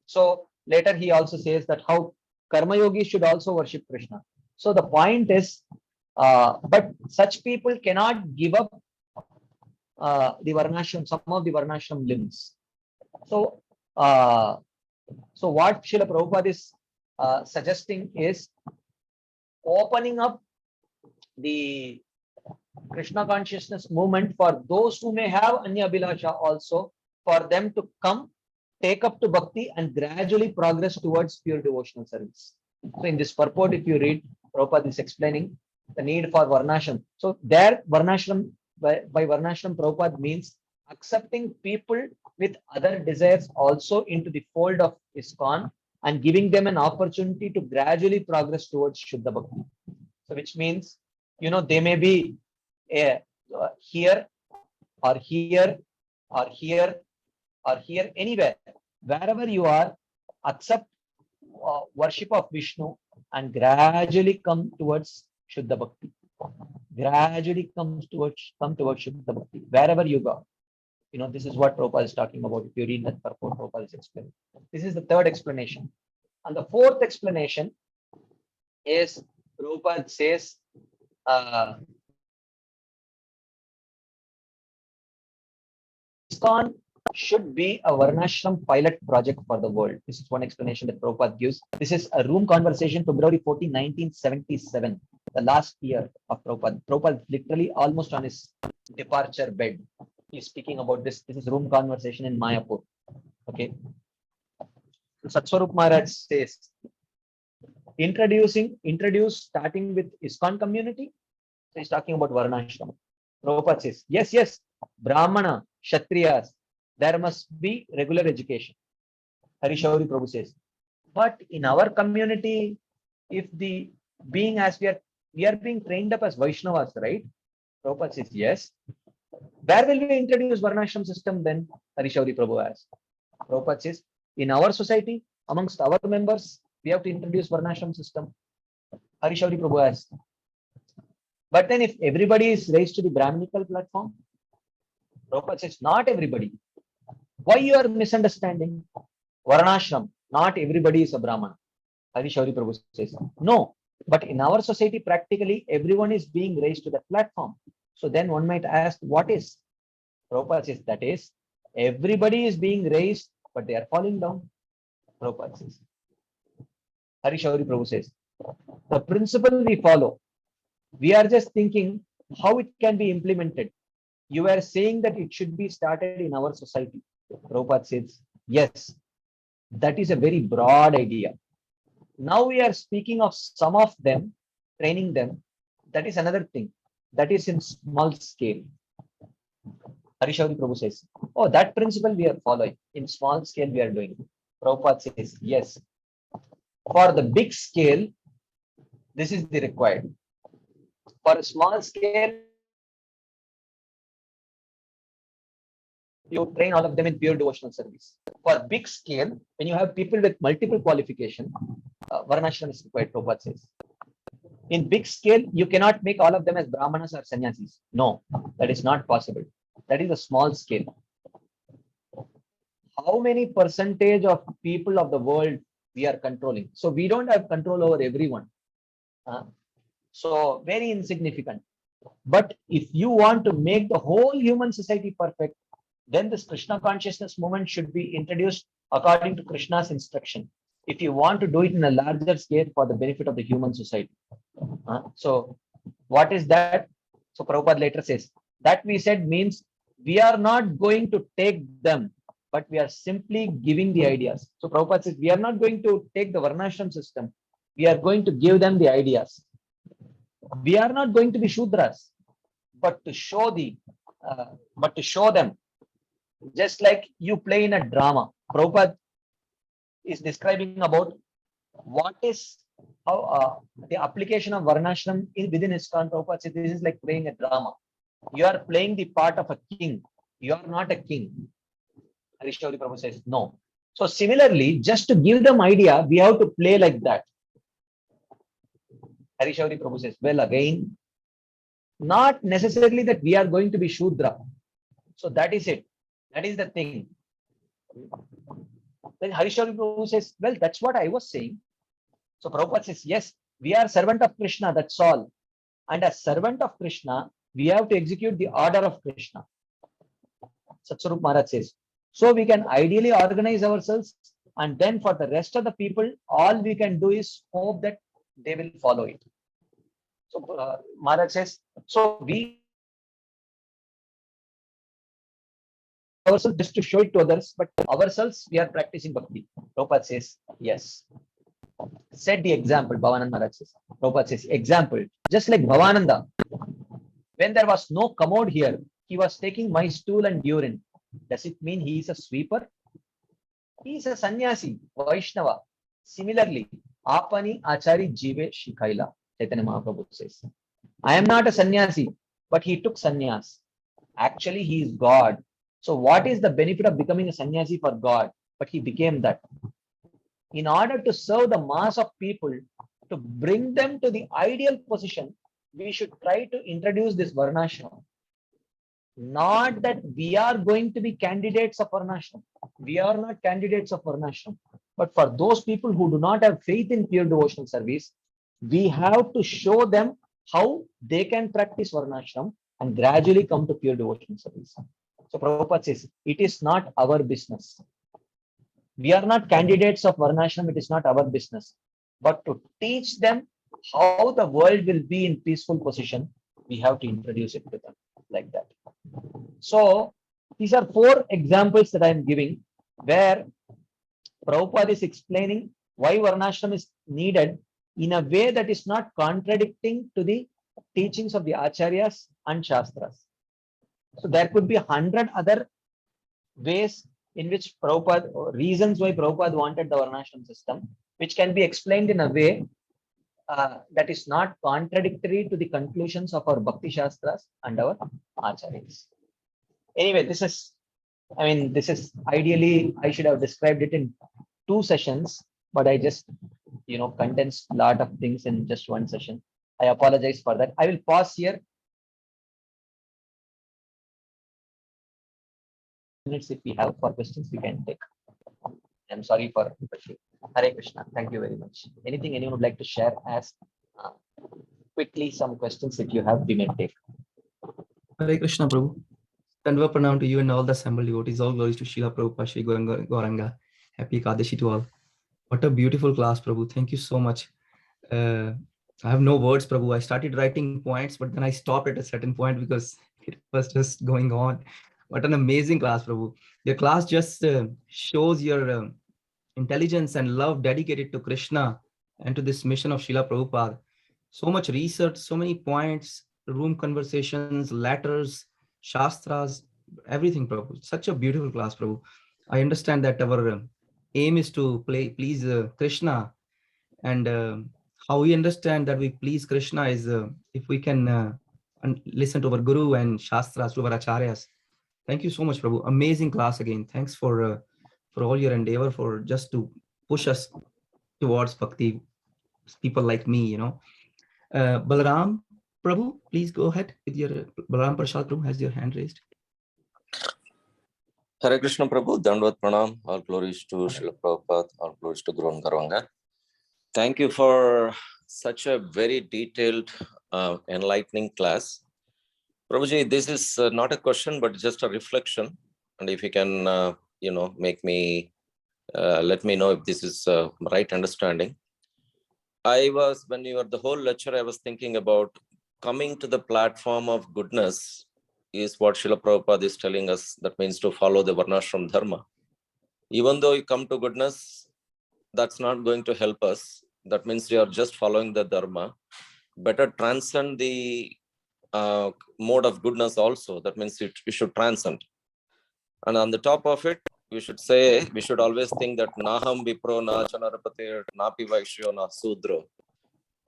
Speaker 3: So later he also says that how Karma Yogis should also worship Krishna. So the point is, but such people cannot give up the Varnashram, some of the Varnashram limbs. So, so what Srila Prabhupada is suggesting is opening up the Krishna consciousness movement for those who may have Anya Abhilasha also, for them to come, take up to Bhakti and gradually progress towards pure devotional service. So in this purport, if you read, Prabhupada is explaining the need for Varnashram. So there, Varnashram, by Varnashram, Prabhupada means accepting people with other desires also into the fold of ISKCON and giving them an opportunity to gradually progress towards Shuddha Bhakti. So which means, they may be here or here or here or here, anywhere, wherever you are, accept worship of Vishnu and gradually come towards Shuddha Bhakti. Gradually come towards Shuddha Bhakti, wherever you go. This is what Prabhupada is talking about. If you read that purport, Prabhupada is explaining. This is the third explanation. And the fourth explanation is, Prabhupada says, ISKCON should be a Varnashram pilot project for the world. This is one explanation that Prabhupada gives. This is a room conversation, February 14, 1977, the last year of Prabhupada. Prabhupada literally almost on his departure bed. He's speaking about this. This is room conversation in Mayapur. Okay. Satswarup Maharaj says, introduce starting with ISKCON community. So he's talking about Varnashram. Prabhupada says, yes, Brahmana, Kshatriyas, there must be regular education. Harishauri Prabhu says. But in our community, if the being as we are being trained up as Vaishnavas, right? Prabhupada says, yes. Where will we introduce Varnashram system then? Harishauri Prabhu asks. Prabhupada says, in our society, amongst our members, we have to introduce Varnashram system. Harishauri Prabhu asks. But then if everybody is raised to the Brahminical platform, Prabhupada says, not everybody. Why you are misunderstanding? Varnashram, not everybody is a Brahmana. Harishauri Prabhu says, no. But in our society, practically everyone is being raised to that platform. So then one might ask, what is? Prabhupada says, that is, everybody is being raised, but they are falling down. Prabhupada says. Harishauri Prabhu says, the principle we follow, we are just thinking how it can be implemented. You are saying that it should be started in our society. Prabhupada says, yes, that is a very broad idea. Now we are speaking of some of them, training them. That is another thing. That is in small scale. Harishauri Prabhu says, oh, that principle we are following. In small scale we are doing. Prabhupada says, yes. For the big scale, this is the required. For a small scale, you train all of them in pure devotional service. For big scale, when you have people with multiple qualification, Varnashram is required, Prabhupada says. In big scale, you cannot make all of them as Brahmanas or Sannyasis. No, that is not possible. That is a small scale. how many percentage of people of the world we are controlling. So we don't have control over everyone. So very insignificant. But if you want to make the whole human society perfect, then this Krishna consciousness movement should be introduced according to Krishna's instruction. If you want to do it in a larger scale for the benefit of the human society. So what is that? So Prabhupada later says, that we said means we are not going to take them, but we are simply giving the ideas. So Prabhupada says, we are not going to take the Varnashram system. We are going to give them the ideas. We are not going to be Shudras, but to show them, just like you play in a drama. Prabhupada is describing about what is how the application of Varnashram within ISKCON. Prabhupada says this is like playing a drama. You are playing the part of a king. You are not a king. Harishauri Prabhu says no. So similarly, just to give them idea, we have to play like that. Harishauri Prabhu says, well, again, not necessarily that we are going to be Shudra. So that is it. That is the thing. Then Harishauri Prabhu says, well, that's what I was saying. So Prabhupada says, yes, we are servant of Krishna, that's all. And as servant of Krishna, we have to execute the order of Krishna. Satsvarup Maharaj says, so we can ideally organize ourselves, and then for the rest of the people, all we can do is hope that they will follow it. So Maharaj says, so we ourselves just to show it to others, but ourselves we are practicing bhakti. Prabhupada says, yes. Set the example, Bhavananda Maharaj says. Prabhupada says, example, just like Bhavananda, when there was no commode here, he was taking my stool and urine. Does it mean he is a sweeper? He is a sannyasi, Vaishnava. Similarly, Apani Achari Jive Shikaila, Chaitanya Mahaprabhu says. I am not a sannyasi, but he took sannyas. Actually, he is God. So what is the benefit of becoming a sannyasi for God? But he became that. In order to serve the mass of people, to bring them to the ideal position, we should try to introduce this Varnashram. Not that we are going to be candidates of Varnashram. We are not candidates of Varnashram. But for those people who do not have faith in pure devotional service, we have to show them how they can practice Varnashram and gradually come to pure devotional service. So Prabhupada says, it is not our business. We are not candidates of Varnashram, it is not our business. But to teach them how the world will be in peaceful position, we have to introduce it to them like that. So these are 4 examples that I am giving where Prabhupada is explaining why Varnashram is needed in a way that is not contradicting to the teachings of the Acharyas and Shastras. So there could be 100 other ways in which Prabhupada, reasons why Prabhupada wanted the Varnashram system, which can be explained in a way that is not contradictory to the conclusions of our Bhakti Shastras and our Acharyas. Anyway, this is ideally, I should have described it in 2 sessions, but I just, condensed a lot of things in just 1 session. I apologize for that. I will pause here. Minutes if we have for questions, we can take. I'm sorry for pushing. Hare Krishna. Thank you very much. Anything anyone would like to share as quickly some questions if you have, we may take.
Speaker 7: Hare Krishna, Prabhu. Tanva pranam to you and all the assembled devotees. All glories to Srila Prabhupada, Shri Gauranga. Happy Ekadashi to all. What a beautiful class, Prabhu. Thank you so much. I have no words, Prabhu. I started writing points, but then I stopped at a certain point because it was just going on. What an amazing class, Prabhu. Your class just shows your intelligence and love dedicated to Krishna and to this mission of Srila Prabhupada. So much research, so many points, room conversations, letters, Shastras, everything, Prabhu. Such a beautiful class, Prabhu. I understand that our aim is to please Krishna, and how we understand that we please Krishna is if we can listen to our Guru and Shastras, to our Acharyas. Thank you so much, Prabhu. Amazing class again. Thanks for all your endeavor, for just to push us towards bhakti. People like me, Balaram, Prabhu, please go ahead with your Balaram Prasad. Prabhu has your hand raised.
Speaker 8: Hare Krishna Prabhu, Dandvat Pranam, all glories to Srila Prabhupada, all glories to Guru and Garvanga. Thank you for such a very detailed, enlightening class. Prabhuji, this is not a question, but just a reflection. And if you can, make me, let me know if this is right understanding. When you were the whole lecture, I was thinking about coming to the platform of goodness is what Srila Prabhupada is telling us. That means to follow the Varnashram Dharma. Even though you come to goodness, that's not going to help us. That means you are just following the Dharma. Better transcend the mode of goodness also. That means you should transcend. And on the top of it, we should always think that Naham Vipro Na Chanarapati Napi Vaishyo Na Sudro.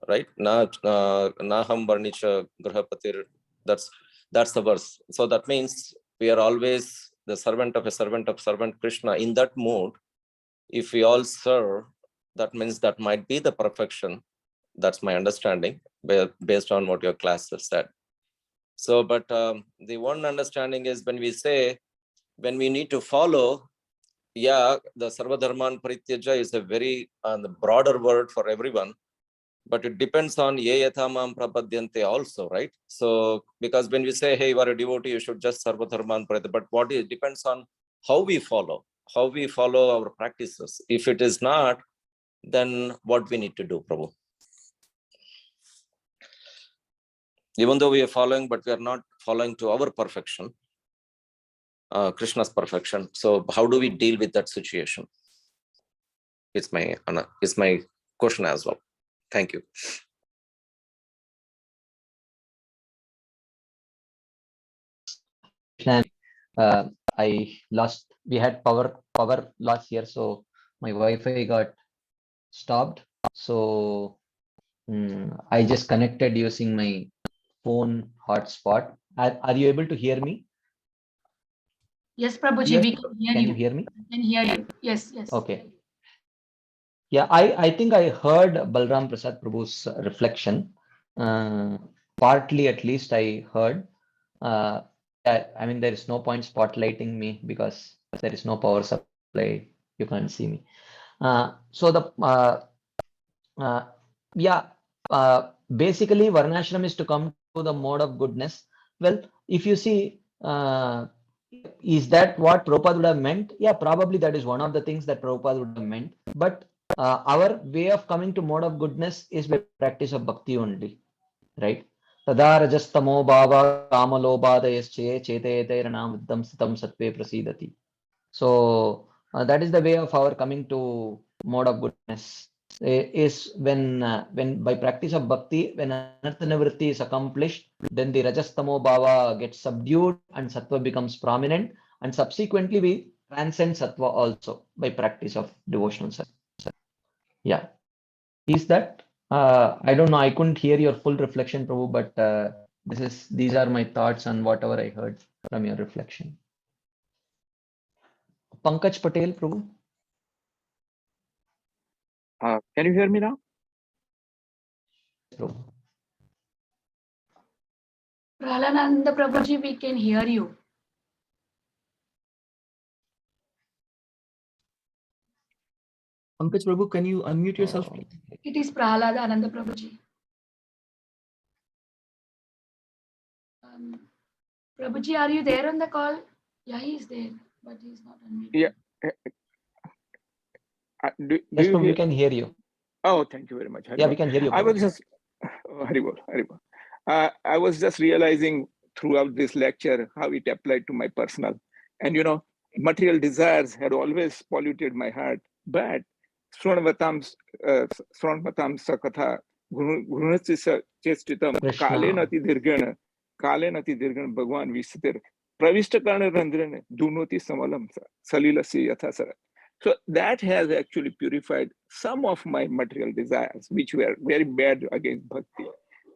Speaker 8: Right? Naham Varnicha Grahapatir. That's the verse. So that means we are always the servant of servant Krishna. In that mode, if we all serve, that means that might be the perfection. That's my understanding based on what your class has said. So, but the one understanding is when we need to follow, the Sarvadharman Parityaja is a very broader word for everyone. But it depends on ye yathamam prapadyante also, right? So, because when we say, hey, you are a devotee, you should just sarvadharman parityaja. But what it depends on how we follow our practices. If it is not, then what we need to do, Prabhu? Even though we are following, but we are not following to our perfection, Krishna's perfection. So how do we deal with that situation? It's my question as well. Thank you.
Speaker 3: We had power loss here, so my Wi-Fi got stopped. So I just connected using my phone hotspot. Are you able to hear me?
Speaker 1: Yes, Prabhuji,
Speaker 7: Yes,
Speaker 1: we can hear
Speaker 3: Can
Speaker 1: you.
Speaker 3: you hear me?
Speaker 1: We can hear you. Yes.
Speaker 3: Okay. Yeah, I think I heard Balaram Prasad Prabhu's reflection. Partly at least I heard. I mean, there is no point spotlighting me because there is no power supply. You can't see me. Basically, Varnashram is to come to the mode of goodness. Well, if you see, is that what Prabhupada would have meant? Yeah, probably that is one of the things that Prabhupada would have meant. But our way of coming to mode of goodness is by practice of bhakti only, right? Tada rajastamo bhava kamalobhadayasche chetayetairanam viddam sitam satve prasidati. So that is the way of our coming to mode of goodness. Is when by practice of bhakti, when anartha nivritti is accomplished, then the rajastamo bhava gets subdued and sattva becomes prominent, and subsequently we transcend sattva also by practice of devotional service. Yeah, is that I don't know, I couldn't hear your full reflection, Prabhu, but these are my thoughts on whatever I heard from your reflection. Pankaj Patel, Prabhu.
Speaker 4: Can you hear me now?
Speaker 3: Prabhu.
Speaker 1: Prahalananda Prabhuji, we can hear you.
Speaker 7: Pankaj Prabhu, can you unmute yourself, please?
Speaker 1: It is Prahalada Ananda Prabhuji. Prabhuji, are you there on the call? Yeah, he is there, but he's not unmuted.
Speaker 4: Yeah.
Speaker 3: Yes, Prabhu, we can hear you.
Speaker 4: Oh, thank you very much.
Speaker 3: Yeah, we can hear you.
Speaker 4: I was just, I was just realizing throughout this lecture how it applied to my personal, and material desires had always polluted my heart. But Sronavatam Sakatha Gunatisa Chestitam Kalenati Dirgana Bhagwan Visitir Pravista Karna Randran Dunoti Samalam Salila Yathasara. So that has actually purified some of my material desires, which were very bad against bhakti.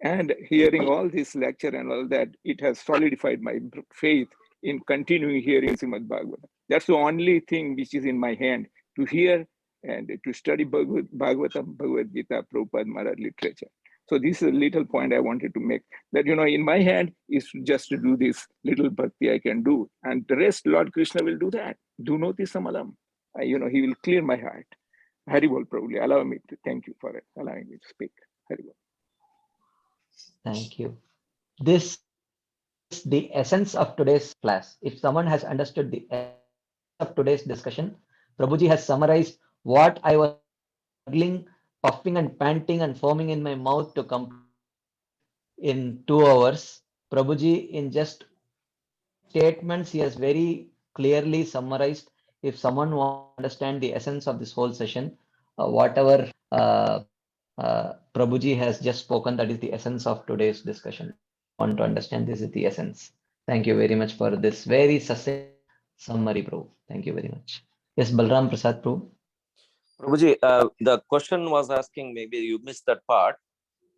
Speaker 4: And hearing all this lecture and all that, it has solidified my faith in continuing hearing Srimad Bhagavatam. That's the only thing which is in my hand, to hear and to study Bhagavatam, Bhagavad Gita, Prabhupada Maharaj literature. So this is a little point I wanted to make, that, in my hand is just to do this little bhakti I can do. And the rest, Lord Krishna will do that. Do noti samalam. He will clear my heart. Haribol, probably. Allow me to thank you for allowing me to speak. Haribol.
Speaker 3: Thank you. This is the essence of today's class. If someone has understood the essence of today's discussion, Prabhuji has summarized what I was struggling, puffing and panting and foaming in my mouth to complete in 2 hours. Prabhuji, in just statements, he has very clearly summarized. If someone wants to understand the essence of this whole session, whatever Prabhuji has just spoken, that is the essence of today's discussion. Want to understand, this is the essence. Thank you very much for this very succinct summary, Prabhu. Thank you very much. Yes, Balaram Prasad, Prabhu.
Speaker 8: Prabhuji, the question was asking, maybe you missed that part.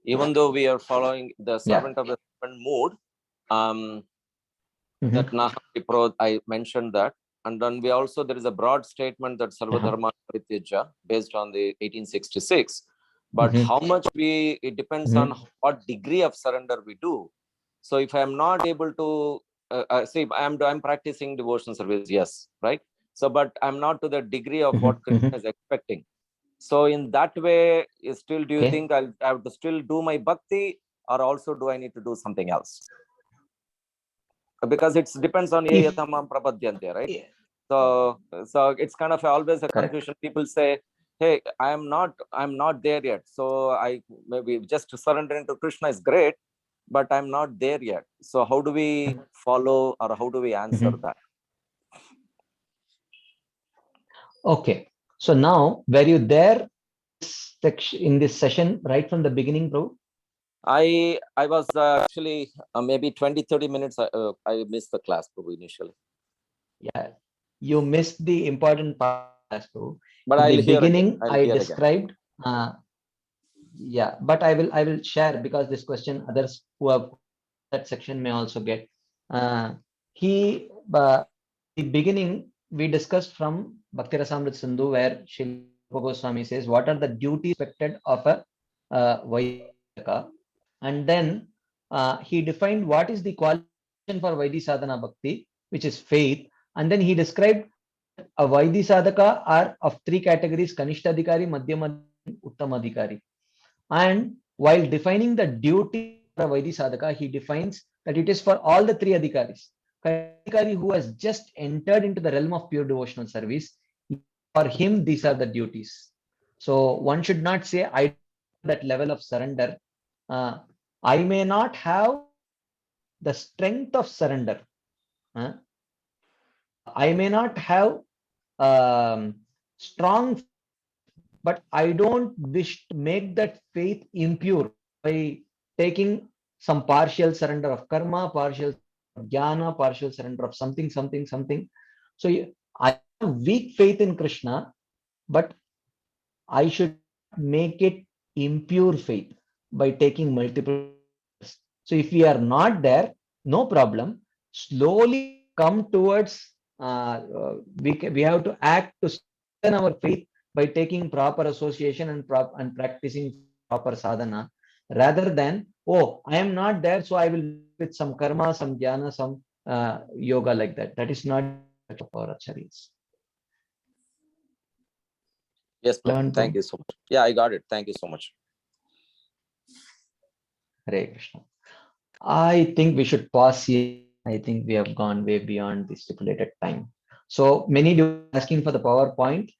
Speaker 8: Even though we are following the servant of the servant mood, that Naha Vipro, I mentioned that. And then we also, there is a broad statement that Sarva Dharma Parityaja based on the 1866. But how much it depends on what degree of surrender we do. So if I'm not able to, see, I'm practicing devotional service, yes, right? So, but I'm not to the degree of what Krishna is expecting. So in that way, still, do you think I have to still do my bhakti, or also do I need to do something else? Because it depends on yatamam prapadyante, right? So it's kind of always a confusion. People say, hey, I'm not there yet. So I maybe just surrendering to Krishna is great, but I'm not there yet. So how do we follow, or how do we answer that?
Speaker 3: Okay. So now, were you there in this session right from the beginning, Prabhu?
Speaker 8: I was actually maybe 20-30 minutes. I missed the class, Prabhu, initially.
Speaker 3: Yeah, you missed the important part, Prabhu.
Speaker 8: But
Speaker 3: in
Speaker 8: I'll
Speaker 3: the
Speaker 8: hear
Speaker 3: beginning,
Speaker 8: again.
Speaker 3: I described. Yeah, but I will share, because this question others who have that section may also get. The beginning we discussed from Bhakti Rasamrita Sindhu, where Srila Goswami says what are the duties expected of a Vaidika, and then he defined what is the qualification for Vaidhi Sadhana Bhakti, which is faith, and then he described a Vaidhi Sadhaka are of 3 categories: Kanishtadhikari, Madhyamadhikari, Uttamadhikari. And while defining the duty for a Vaidhi Sadhaka, he defines that it is for all the 3 adhikaris. Adhikari who has just entered into the realm of pure devotional service, for him these are the duties. So one should not say, I don't have that level of surrender. I may not have the strength of surrender. I may not have strong, but I don't wish to make that faith impure by taking some partial surrender of karma, partial jnana, partial surrender of something. So I have weak faith in Krishna, but I should make it impure faith by taking multiple. So if we are not there, no problem. Slowly come towards. We have to act to strengthen our faith by taking proper association and practicing proper sadhana, rather than, oh, I am not there, so I will with some karma, some jnana, some yoga like that. That is not our acharyas.
Speaker 8: Yes, thank you so much. Yeah, I got it. Thank you so much.
Speaker 3: Hare Krishna. I think we should pause here. I think we have gone way beyond the stipulated time. So many do asking for the PowerPoint.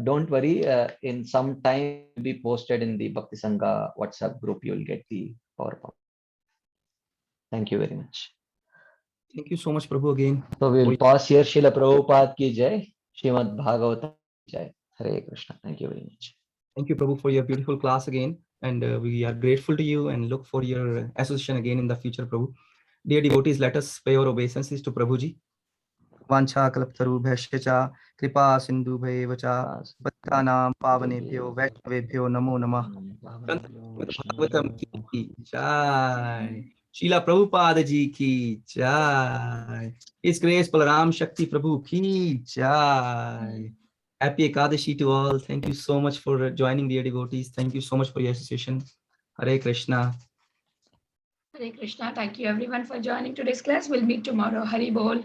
Speaker 3: Don't worry. In some time, it will be posted in the Bhakti Sangha WhatsApp group. You will get the PowerPoint. Thank you very much.
Speaker 7: Thank you so much, Prabhu, again.
Speaker 3: So we will pause here. Srila Prabhupada ki jai. Srimad Bhagavatam ki jai. Hare Krishna. Thank you very much.
Speaker 7: Thank you, Prabhu, for your beautiful class again. And we are grateful to you and look for your association again in the future, Prabhu. Dear devotees, let us pay our obeisances to Prabhuji. Vancha kalaptaru bhashcha kripa sindhu bhayevacha patkanam pavanebhyo vaishnavebhyo namo namah. Bhagavatam ki jai. Srila Prabhupada ji ki jai. His Grace Balaram Shakti Prabhu ki jai. Happy Ekadashi to all. Thank you so much for joining, dear devotees. Thank you so much for your association. Hare Krishna.
Speaker 1: Hare Krishna. Thank you everyone for joining today's class. We'll meet tomorrow. Hari Bol.